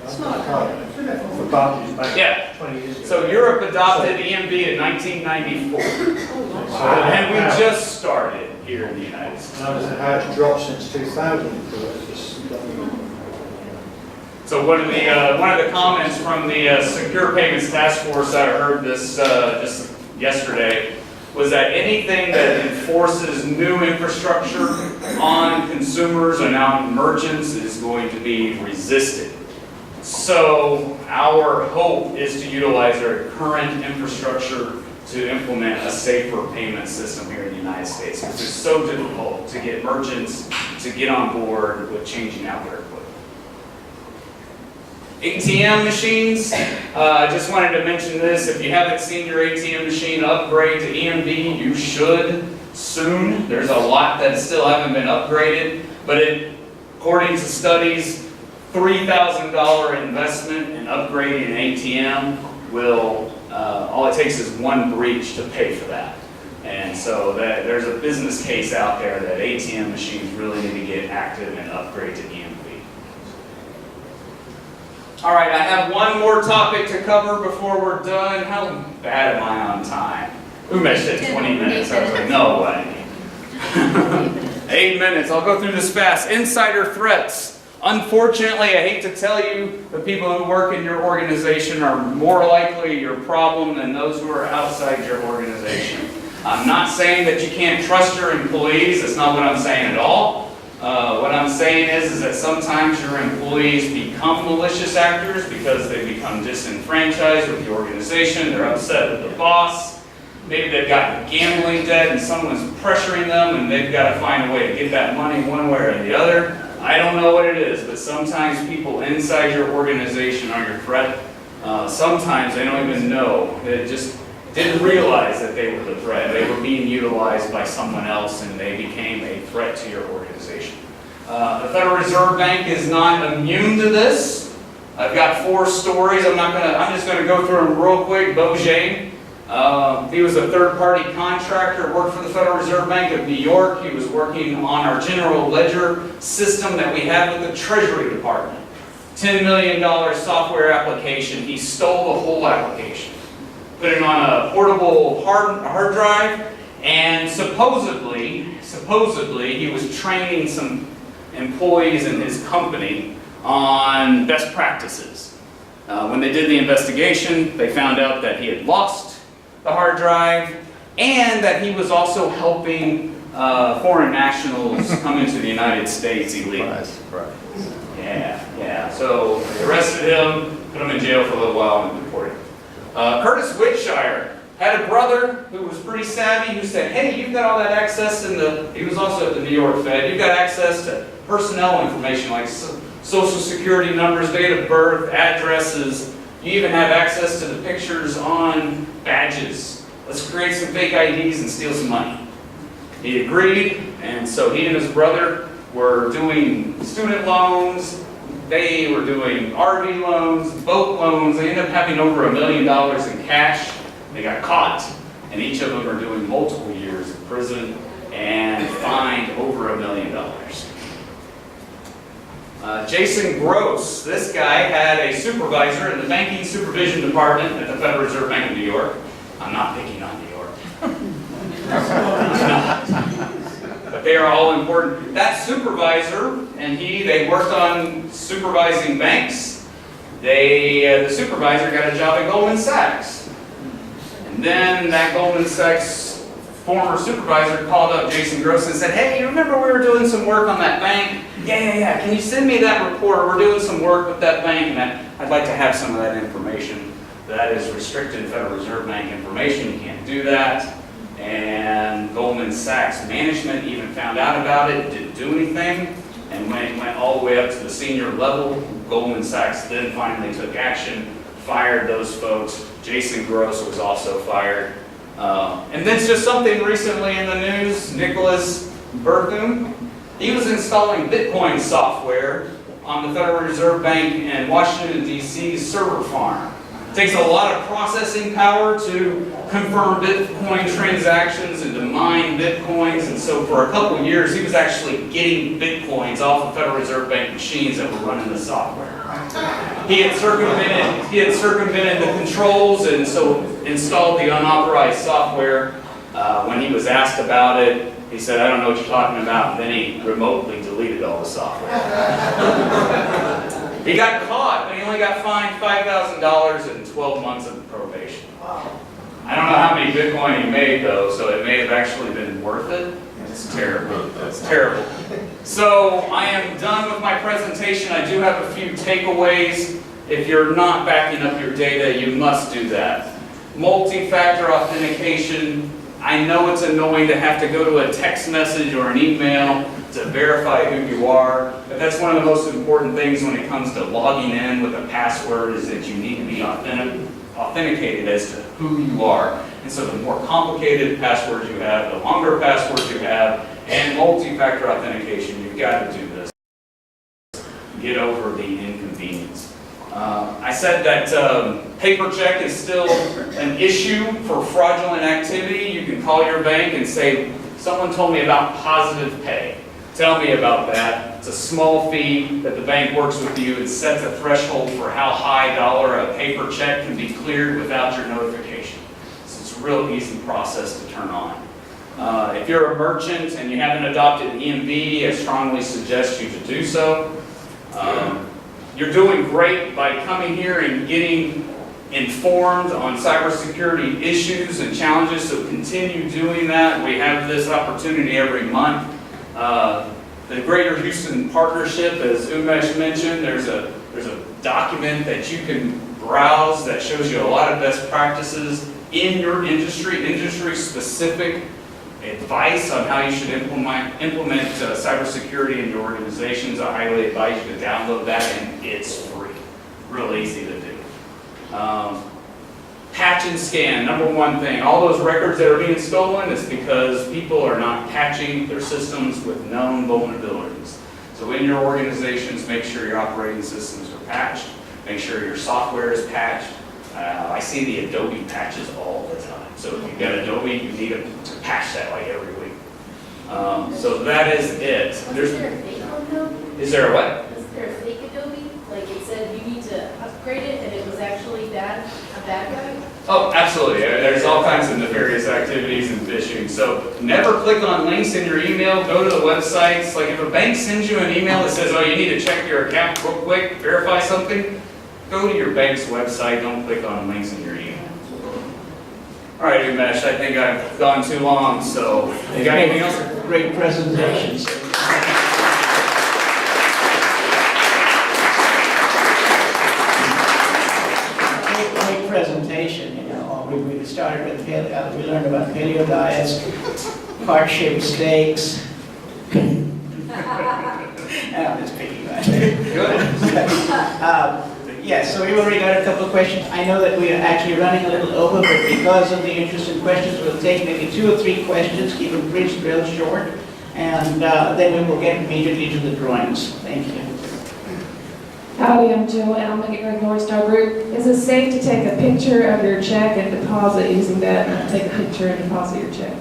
It's not a card for Barclays Bank Yeah. 20 years ago. So Europe adopted EMV in 1994, and we just started here in the United States. And I don't know how it's dropped since 2000. So one of the comments from the Secure Payments Task Force that I heard this just yesterday was that anything that enforces new infrastructure on consumers and on merchants is going to be resisted. So our hope is to utilize our current infrastructure to implement a safer payment system here in the United States, because it's so difficult to get merchants to get on board with changing out their equipment. ATM machines, I just wanted to mention this. If you haven't seen your ATM machine upgrade to EMV, you should soon. There's a lot that still haven't been upgraded, but according to studies, $3,000 investment in upgrading an ATM will, all it takes is one breach to pay for that. And so there's a business case out there that ATM machines really need to get active and upgrade to EMV. All right, I have one more topic to cover before we're done. How bad am I on time? Umesh said 20 minutes. I was like, no way. 8 minutes. I'll go through this fast. Insider threats. Unfortunately, I hate to tell you, the people who work in your organization are more likely your problem than those who are outside your organization. I'm not saying that you can't trust your employees. That's not what I'm saying at all. What I'm saying is that sometimes your employees become malicious actors because they become disenfranchised with the organization. They're upset with the boss. Maybe they've gotten gambling debt and someone's pressuring them and they've got to find a way to get that money one way or the other. I don't know what it is, but sometimes people inside your organization are your threat. Sometimes they don't even know. They just didn't realize that they were the threat. They were being utilized by someone else and they became a threat to your organization. The Federal Reserve Bank is not immune to this. I've got 4 stories. I'm just going to go through them real quick. Beaujay, he was a third-party contractor, worked for the Federal Reserve Bank of New York. He was working on our general ledger system that we have with the Treasury Department. $10 million software application. He stole the whole application, put it on a portable hard drive, and supposedly he was training some employees in his company on best practices. When they did the investigation, they found out that he had lost the hard drive and that he was also helping foreign nationals come into the United States illegally. Yeah. So they arrested him, put him in jail for a little while, and deported him. Curtis Whitshire had a brother who was pretty savvy, who said, hey, you've got all that access he was also at the New York Fed, you've got access to personnel information like social security numbers, date of birth, addresses. You even have access to the pictures on badges. Let's create some fake IDs and steal some money. He agreed, and so he and his brother were doing student loans, they were doing RV loans, boat loans. They ended up having over $1 million in cash. They got caught, and each of them are doing multiple years in prison and fined over $1 million. Jason Gross, this guy had a supervisor in the banking supervision department at the Federal Reserve Bank of New York. I'm not picking on New York. But they are all important. That supervisor and they worked on supervising banks. The supervisor got a job at Goldman Sachs. And then that Goldman Sachs former supervisor called up Jason Gross and said, hey, you remember we were doing some work on that bank? Yeah. Can you send me that report? We're doing some work with that bank, and I'd like to have some of that information. That is restricted Federal Reserve Bank information. You can't do that. And Goldman Sachs management even found out about it, didn't do anything. And when it went all the way up to the senior level, Goldman Sachs then finally took action, fired those folks. Jason Gross was also fired. And then just something recently in the news, Nicholas Berthum, he was installing Bitcoin software on the Federal Reserve Bank in Washington, D.C.'s server farm. It takes a lot of processing power to confirm Bitcoin transactions and to mine Bitcoins. And so for a couple of years, he was actually getting Bitcoins off of Federal Reserve Bank machines that were running the software. He had circumvented the controls and so installed the unauthorized software. When he was asked about it, he said, "I don't know what you're talking about," and then he remotely deleted all the software. He got caught, but he only got fined $5,000 and 12 months of probation. I don't know how many Bitcoin he made though, so it may have actually been worth it. It's terrible. It's terrible. So I am done with my presentation. I do have a few takeaways. If you're not backing up your data, you must do that. Multi-factor authentication. I know it's annoying to have to go to a text message or an email to verify who you are, but that's one of the most important things when it comes to logging in with a password is that you need to be authenticated as to who you are. And so the more complicated passwords you have, the longer passwords you have, and multi-factor authentication, you've got to do this. Get over the inconvenience. I said that paper check is still an issue for fraudulent activity. You can call your bank and say, "Someone told me about positive pay. Tell me about that." It's a small fee that the bank works with you and sets a threshold for how high dollar a paper check can be cleared without your notification. So it's a real easy process to turn on. If you're a merchant and you haven't adopted EMV, I strongly suggest you to do so. You're doing great by coming here and getting informed on cybersecurity issues and challenges, so continue doing that. We have this opportunity every month. The Greater Houston Partnership, as Umesh mentioned, there's a document that you can browse that shows you a lot of best practices in your industry-specific advice on how you should implement cybersecurity in your organizations. I highly advise you to download that, and it's free. Real easy to do. Patch and scan, number one thing. All those records that are being stolen is because people are not patching their systems with known vulnerabilities. So in your organizations, make sure your operating systems are patched. Make sure your software is patched. I see the Adobe patches all the time. So if you've got Adobe, you need to patch that like every week. So that is it. Is there a fake one though? Is there a what? Is there a fake Adobe? Like it said you need to upgrade it and it was actually a bad guy? Oh, absolutely. There's all kinds of nefarious activities and phishing. So never click on links in your email. Go to the websites. Like if a bank sends you an email that says, "Oh, you need to check your account real quick, verify something," go to your bank's website. Don't click on links in your email. All right, Umesh, I think I've gone too long, so you got anything else? Great presentations. Great presentation, you know. We started with paleo, we learned about paleo diets, heart-shaped steaks. I'm just picking that. Good. Yes, so we already got a couple of questions. I know that we are actually running a little over, but because of the interest in questions, we'll take maybe 2 or 3 questions, keep them real short, and then we will get immediately to the drawings. Thank you. Howdy, I'm Jill, and I'm with the North Star Group. Is it safe to take a picture of your check and deposit using that, and take a picture and deposit your check?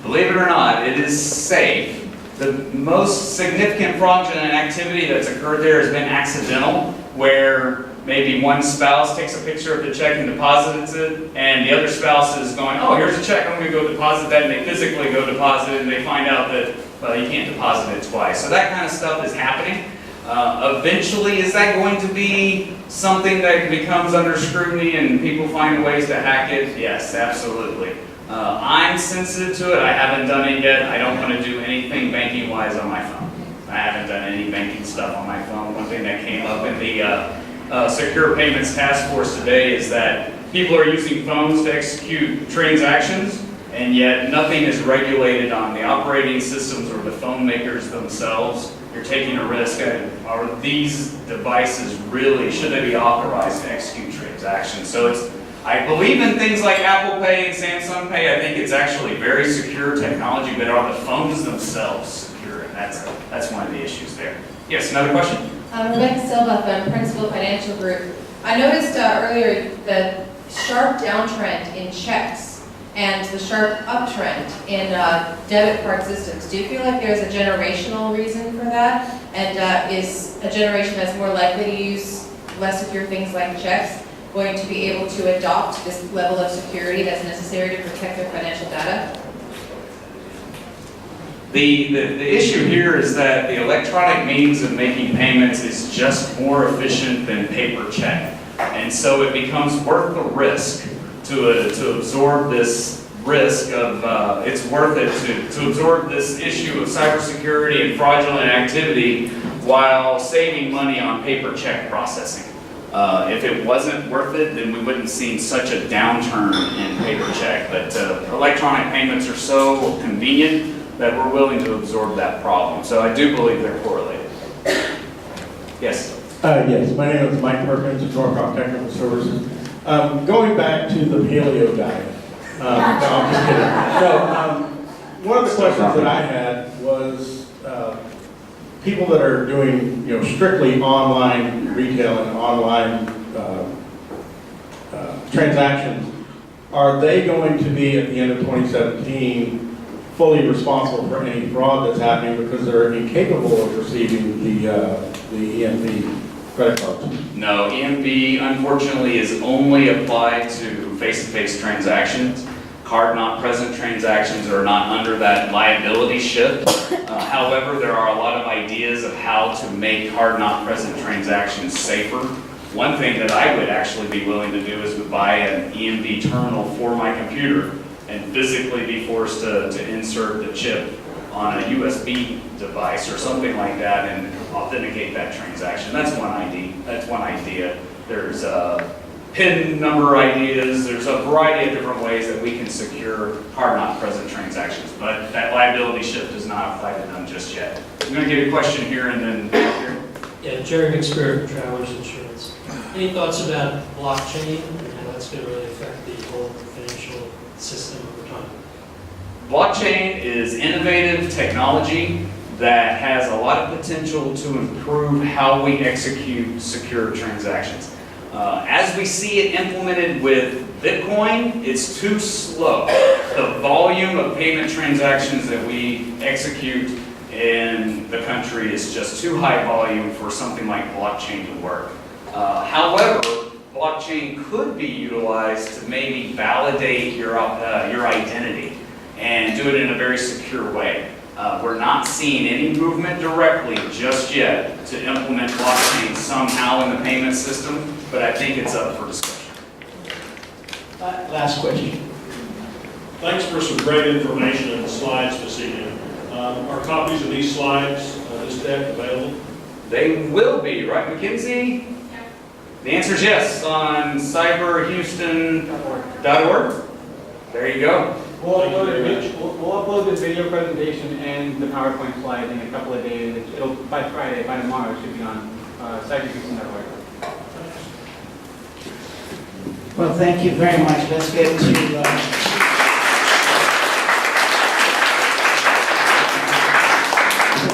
Believe it or not, it is safe. The most significant fraudulent activity that's occurred there has been accidental, where maybe one spouse takes a picture of the check and deposits it, and the other spouse is going, "Oh, here's a check, I'm going to go deposit that," and they physically go deposit it, and they find out that, well, you can't deposit it twice. So that kind of stuff is happening. Eventually, is that going to be something that becomes under scrutiny and people find ways to hack it? Yes, absolutely. I'm sensitive to it. I haven't done it yet. I don't want to do anything banking-wise on my phone. I haven't done any banking stuff on my phone. One thing that came up in the Secure Payments Task Force today is that people are using phones to execute transactions, and yet nothing is regulated on the operating systems or the phone makers themselves. You're taking a risk. Are these devices really, should they be authorized to execute transactions? So I believe in things like Apple Pay and Samsung Pay. I think it's actually very secure technology, but are the phones themselves secure? And that's one of the issues there. Yes, another question? Rebecca Silva from Principal Financial Group. I noticed earlier the sharp downtrend in checks and the sharp uptrend in debit card systems. Do you feel like there's a generational reason for that? And is a generation that's more likely to use less secure things like checks going to be able to adopt this level of security that's necessary to protect their financial data? The issue here is that the electronic means of making payments is just more efficient than paper check. And so it becomes worth the risk to absorb this risk of, it's worth it to absorb this issue of cybersecurity and fraudulent activity while saving money on paper check processing. If it wasn't worth it, then we wouldn't see such a downturn in paper check. But electronic payments are so convenient that we're willing to absorb that problem. So I do believe they're correlated. Yes? Yes, my name is Mike Perkins of Norcross Technical Services. Going back to the paleo diet. No, I'm just kidding. No, one of the questions that I had was people that are doing, strictly online retail and online transactions, are they going to be at the end of 2017 fully responsible for any fraud that's happening because they're incapable of receiving the EMV credit cards? No, EMV unfortunately is only applied to face-to-face transactions. Card not present transactions are not under that liability shift. However, there are a lot of ideas of how to make card not present transactions safer. One thing that I would actually be willing to do is to buy an EMV terminal for my computer and physically be forced to insert the chip on a USB device or something like that and authenticate that transaction. That's one idea. There's PIN number ideas. There's a variety of different ways that we can secure card not present transactions, but that liability shift does not apply to them just yet. I'm going to get a question here and then here. Yeah, Jerry McSpirit from Travelers Insurance. Any thoughts about blockchain and how that's going to really affect the whole financial system over time? Blockchain is innovative technology that has a lot of potential to improve how we execute secure transactions. As we see it implemented with Bitcoin, it's too slow. The volume of payment transactions that we execute in the country is just too high volume for something like blockchain to work. However, blockchain could be utilized to maybe validate your identity and do it in a very secure way. We're not seeing any movement directly just yet to implement blockchain somehow in the payment system, but I think it's up for discussion. Last question. Thanks for some great information in the slides this evening. Are copies of these slides, this deck, available? They will be, right, Mackenzie? The answer is yes, on cyberhouston.org. There you go. We'll upload this video presentation and the PowerPoint slides in a couple of days. It'll by Friday, by tomorrow, it should be on cyberhouston.org. Well, thank you very much. Let's get to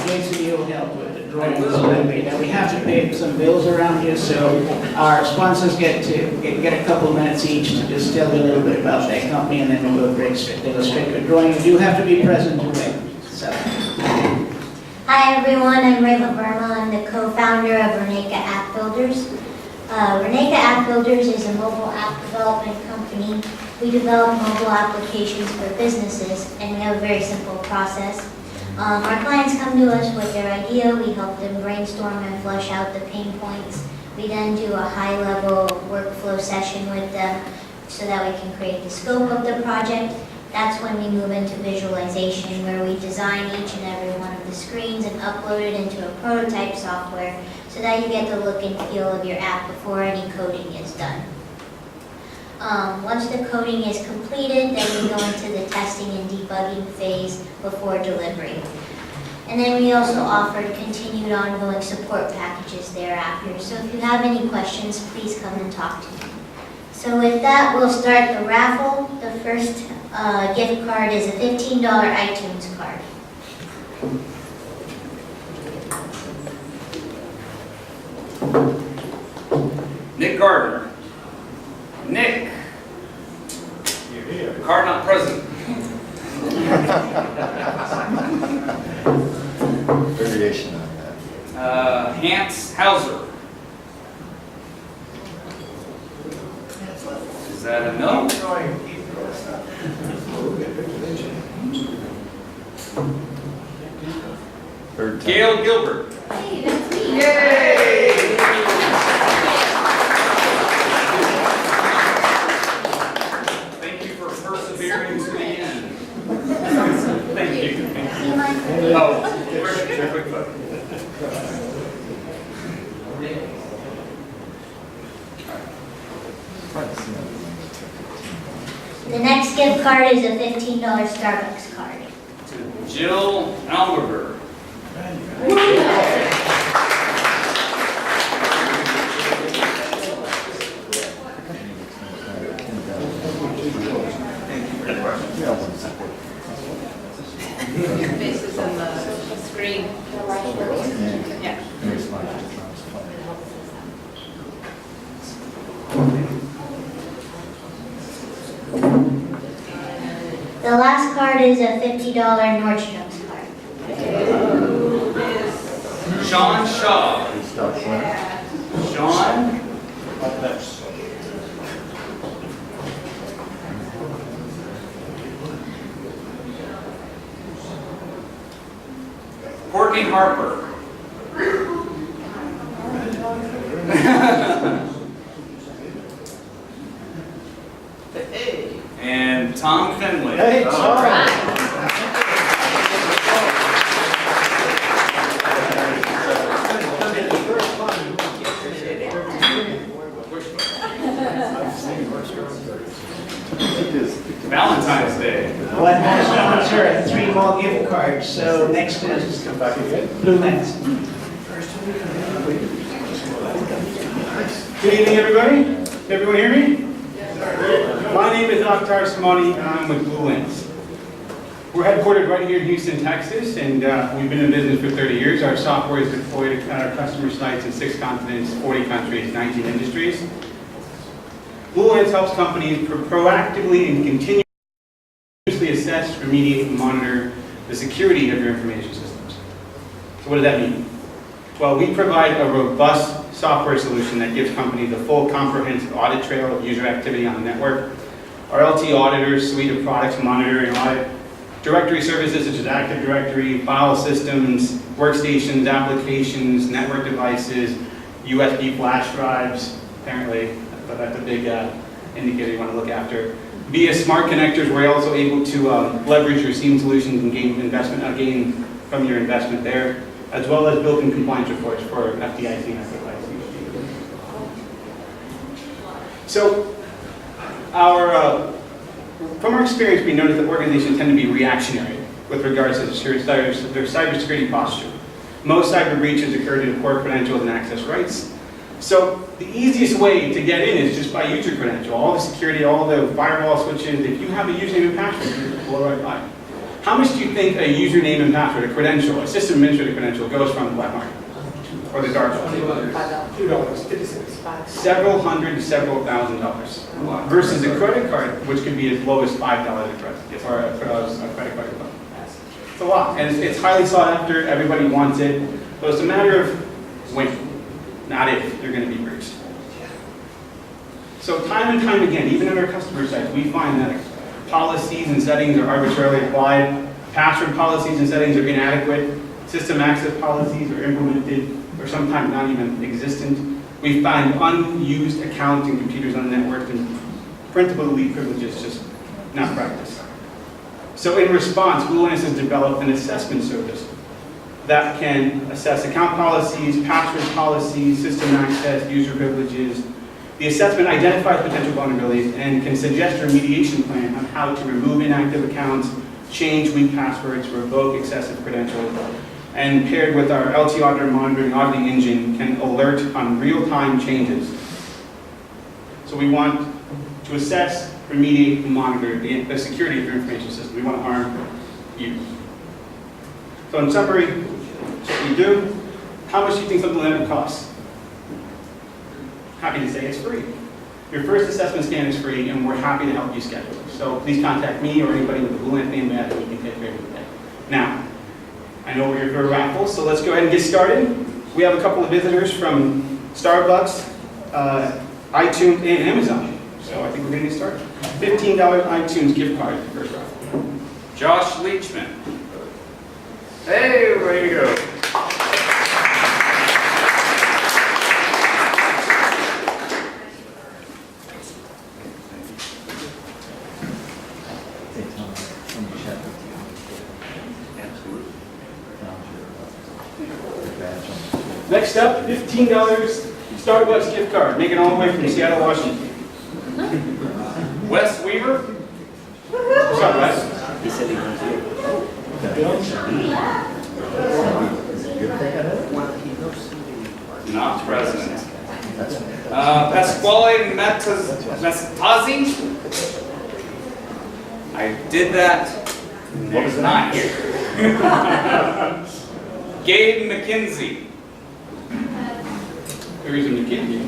Jason, you'll help with the drawings a little bit. Now, we have to pay some bills around here, so our sponsors get a couple minutes each to just tell you a little bit about their company, and then we'll illustrate the drawing. You do have to be present to win. So. Hi everyone, I'm Rayla Verma. I'm the co-founder of Reneka App Builders. Reneka App Builders is a mobile app development company. We develop mobile applications for businesses, and we have a very simple process. Our clients come to us with their idea. We help them brainstorm and flesh out the pain points. We then do a high-level workflow session with them so that we can create the scope of the project. That's when we move into visualization, where we design each and every one of the screens and upload it into a prototype software so that you get the look and feel of your app before any coding is done. Once the coding is completed, then we go into the testing and debugging phase before delivery. And then we also offered continued ongoing support packages thereafter. So if you have any questions, please come and talk to me. So with that, we'll start the raffle. The first gift card is a $15 iTunes card. Nick Gardner. Nick. Card not present. Variation on that. Hans Hauser. Is that a no? Third time. Gail Gilbert. Hey, that's me. Yay! Thank you for persevering to the end. Thank you. Oh, quick photo. The next gift card is a $15 Starbucks card. To Jill Almerberg. Your face is on the screen. Yeah. The last card is a $50 Nordstrom's card. Sean Shaw. Sean. Courtney Harper. And Tom Finley. Hey, All Tom. right. Valentine's Day. One more sponsor and 3 more gift cards. So next is Blue Lens. Good evening, everybody. Can everyone hear me? My name is Akhtar Samani, and I'm with Blue Lens. We're headquartered right here in Houston, Texas, and we've been in business for 30 years. Our software is deployed at our customer sites in 6 continents, 40 countries, 19 industries. Blue Lens helps companies proactively and continuously assess, remediate, and monitor the security of your information systems. So what does that mean? Well, we provide a robust software solution that gives companies a full comprehensive audit trail of user activity on the network. Our LT Auditor suite of products monitor and audit directory services such as Active Directory, file systems, workstations, applications, network devices, USB flash drives, apparently, but that's a big indicator you want to look after. Via smart connectors, we're also able to leverage your SIEM solutions and gain from your investment there, as well as built-in compliance reports for FDIC and FDIC. So, from our experience, we noticed that organizations tend to be reactionary with regards to their cybersecurity posture. Most cyber breaches occur due to poor credentials and access rights. So the easiest way to get in is just by user credential. All the security, all the firewall switches, if you have a username and password, you just blow right by. How much do you think a username and password, a credential, a system administrator credential goes from the black market? Or the dark web? $2.56. Several hundred to several $1,000s. Versus a credit card, which could be as low as $5 a credit, or a credit card. It's a lot, and it's highly sought after, everybody wants it, but it's a matter of when, not if, they're going to be breached. So time and time again, even at our customer sites, we find that policies and settings are arbitrarily applied, password policies and settings are inadequate, system access policies are implemented, or sometimes not even existent. We find unused accounts and computers on the network, and printable elite privileges just not practiced. So in response, Blue Lens has developed an assessment service that can assess account policies, password policies, system access, user privileges, The assessment identifies potential vulnerabilities and can suggest a remediation plan on how to remove inactive accounts, change weak passwords, revoke excessive credentials, and paired with our LT auditor monitoring auditing engine can alert on real-time changes. So we want to assess, remediate, and monitor the security of your information system. We want to harm you. So in summary, that's what we do. How much do you think something like that would cost? Happy to say it's free. Your first assessment scan is free, and we're happy to help you schedule it. So please contact me or anybody with a Blue Ant name badge, and we can take care of you today. Now, I know we're here for a raffle, so let's go ahead and get started. We have a couple of visitors from Starbucks, iTunes, and Amazon. So I think we're going to get started. $15 iTunes gift card, first raffle. Josh Leachman. Hey, way to go. Next up, $15 Starbucks gift card, making all the way from Seattle, Washington. Wes Weaver. What's up, Wes? He said he was here. Not present. Pasquale Metazzi. I did that. What was not here. Gabe McKenzie. There is a McKinney.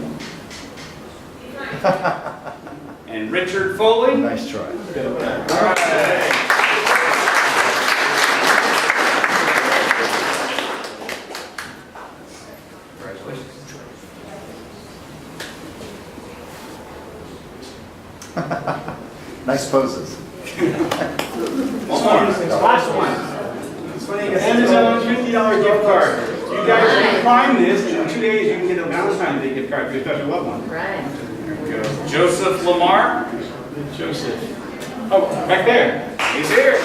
And Richard Foley. Nice try. All right. Nice poses. One more. Last one. It's funny, Amazon $50 gift card. You guys can find this, and in 2 days you can get a Valentine's Day gift card for your special loved one. Right. There we go. Joseph Lamar. Joseph. Oh, back there. He's here.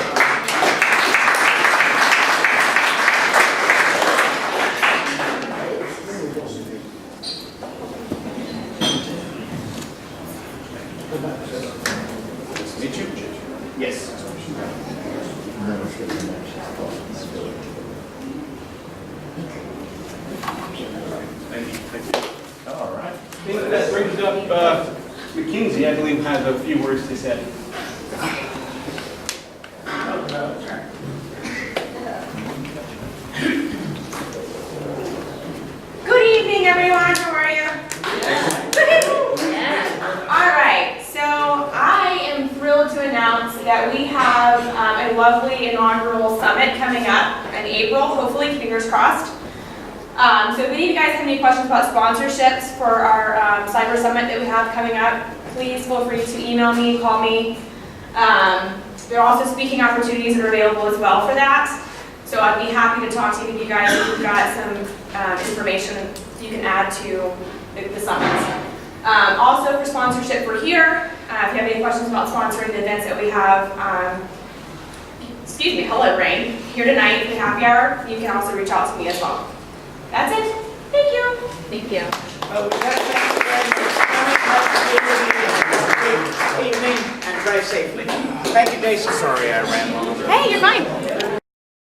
Nice to meet you. Yes. Thank you. Thank you. All right. I think that brings up McKinsey, I believe, has a few words to say. Good evening, everyone. How are you? All right. So I am thrilled to announce that we have a lovely inaugural summit coming up in April. Hopefully, fingers crossed. So if any of you guys have any questions about sponsorships for our cyber summit that we have coming up, please feel free to email me, call me. There are also speaking opportunities that are available as well for that. So I'd be happy to talk to any of you guys if you've got some information you can add to the summit. Also for sponsorship for here, if you have any questions about sponsoring the events that we have, hello Rain, here tonight for the happy hour, you can also reach out to me as well. That's it. Thank you. Thank you. Evening and drive safely. Thank you, Jason. Sorry, I ran long. Hey, you're fine.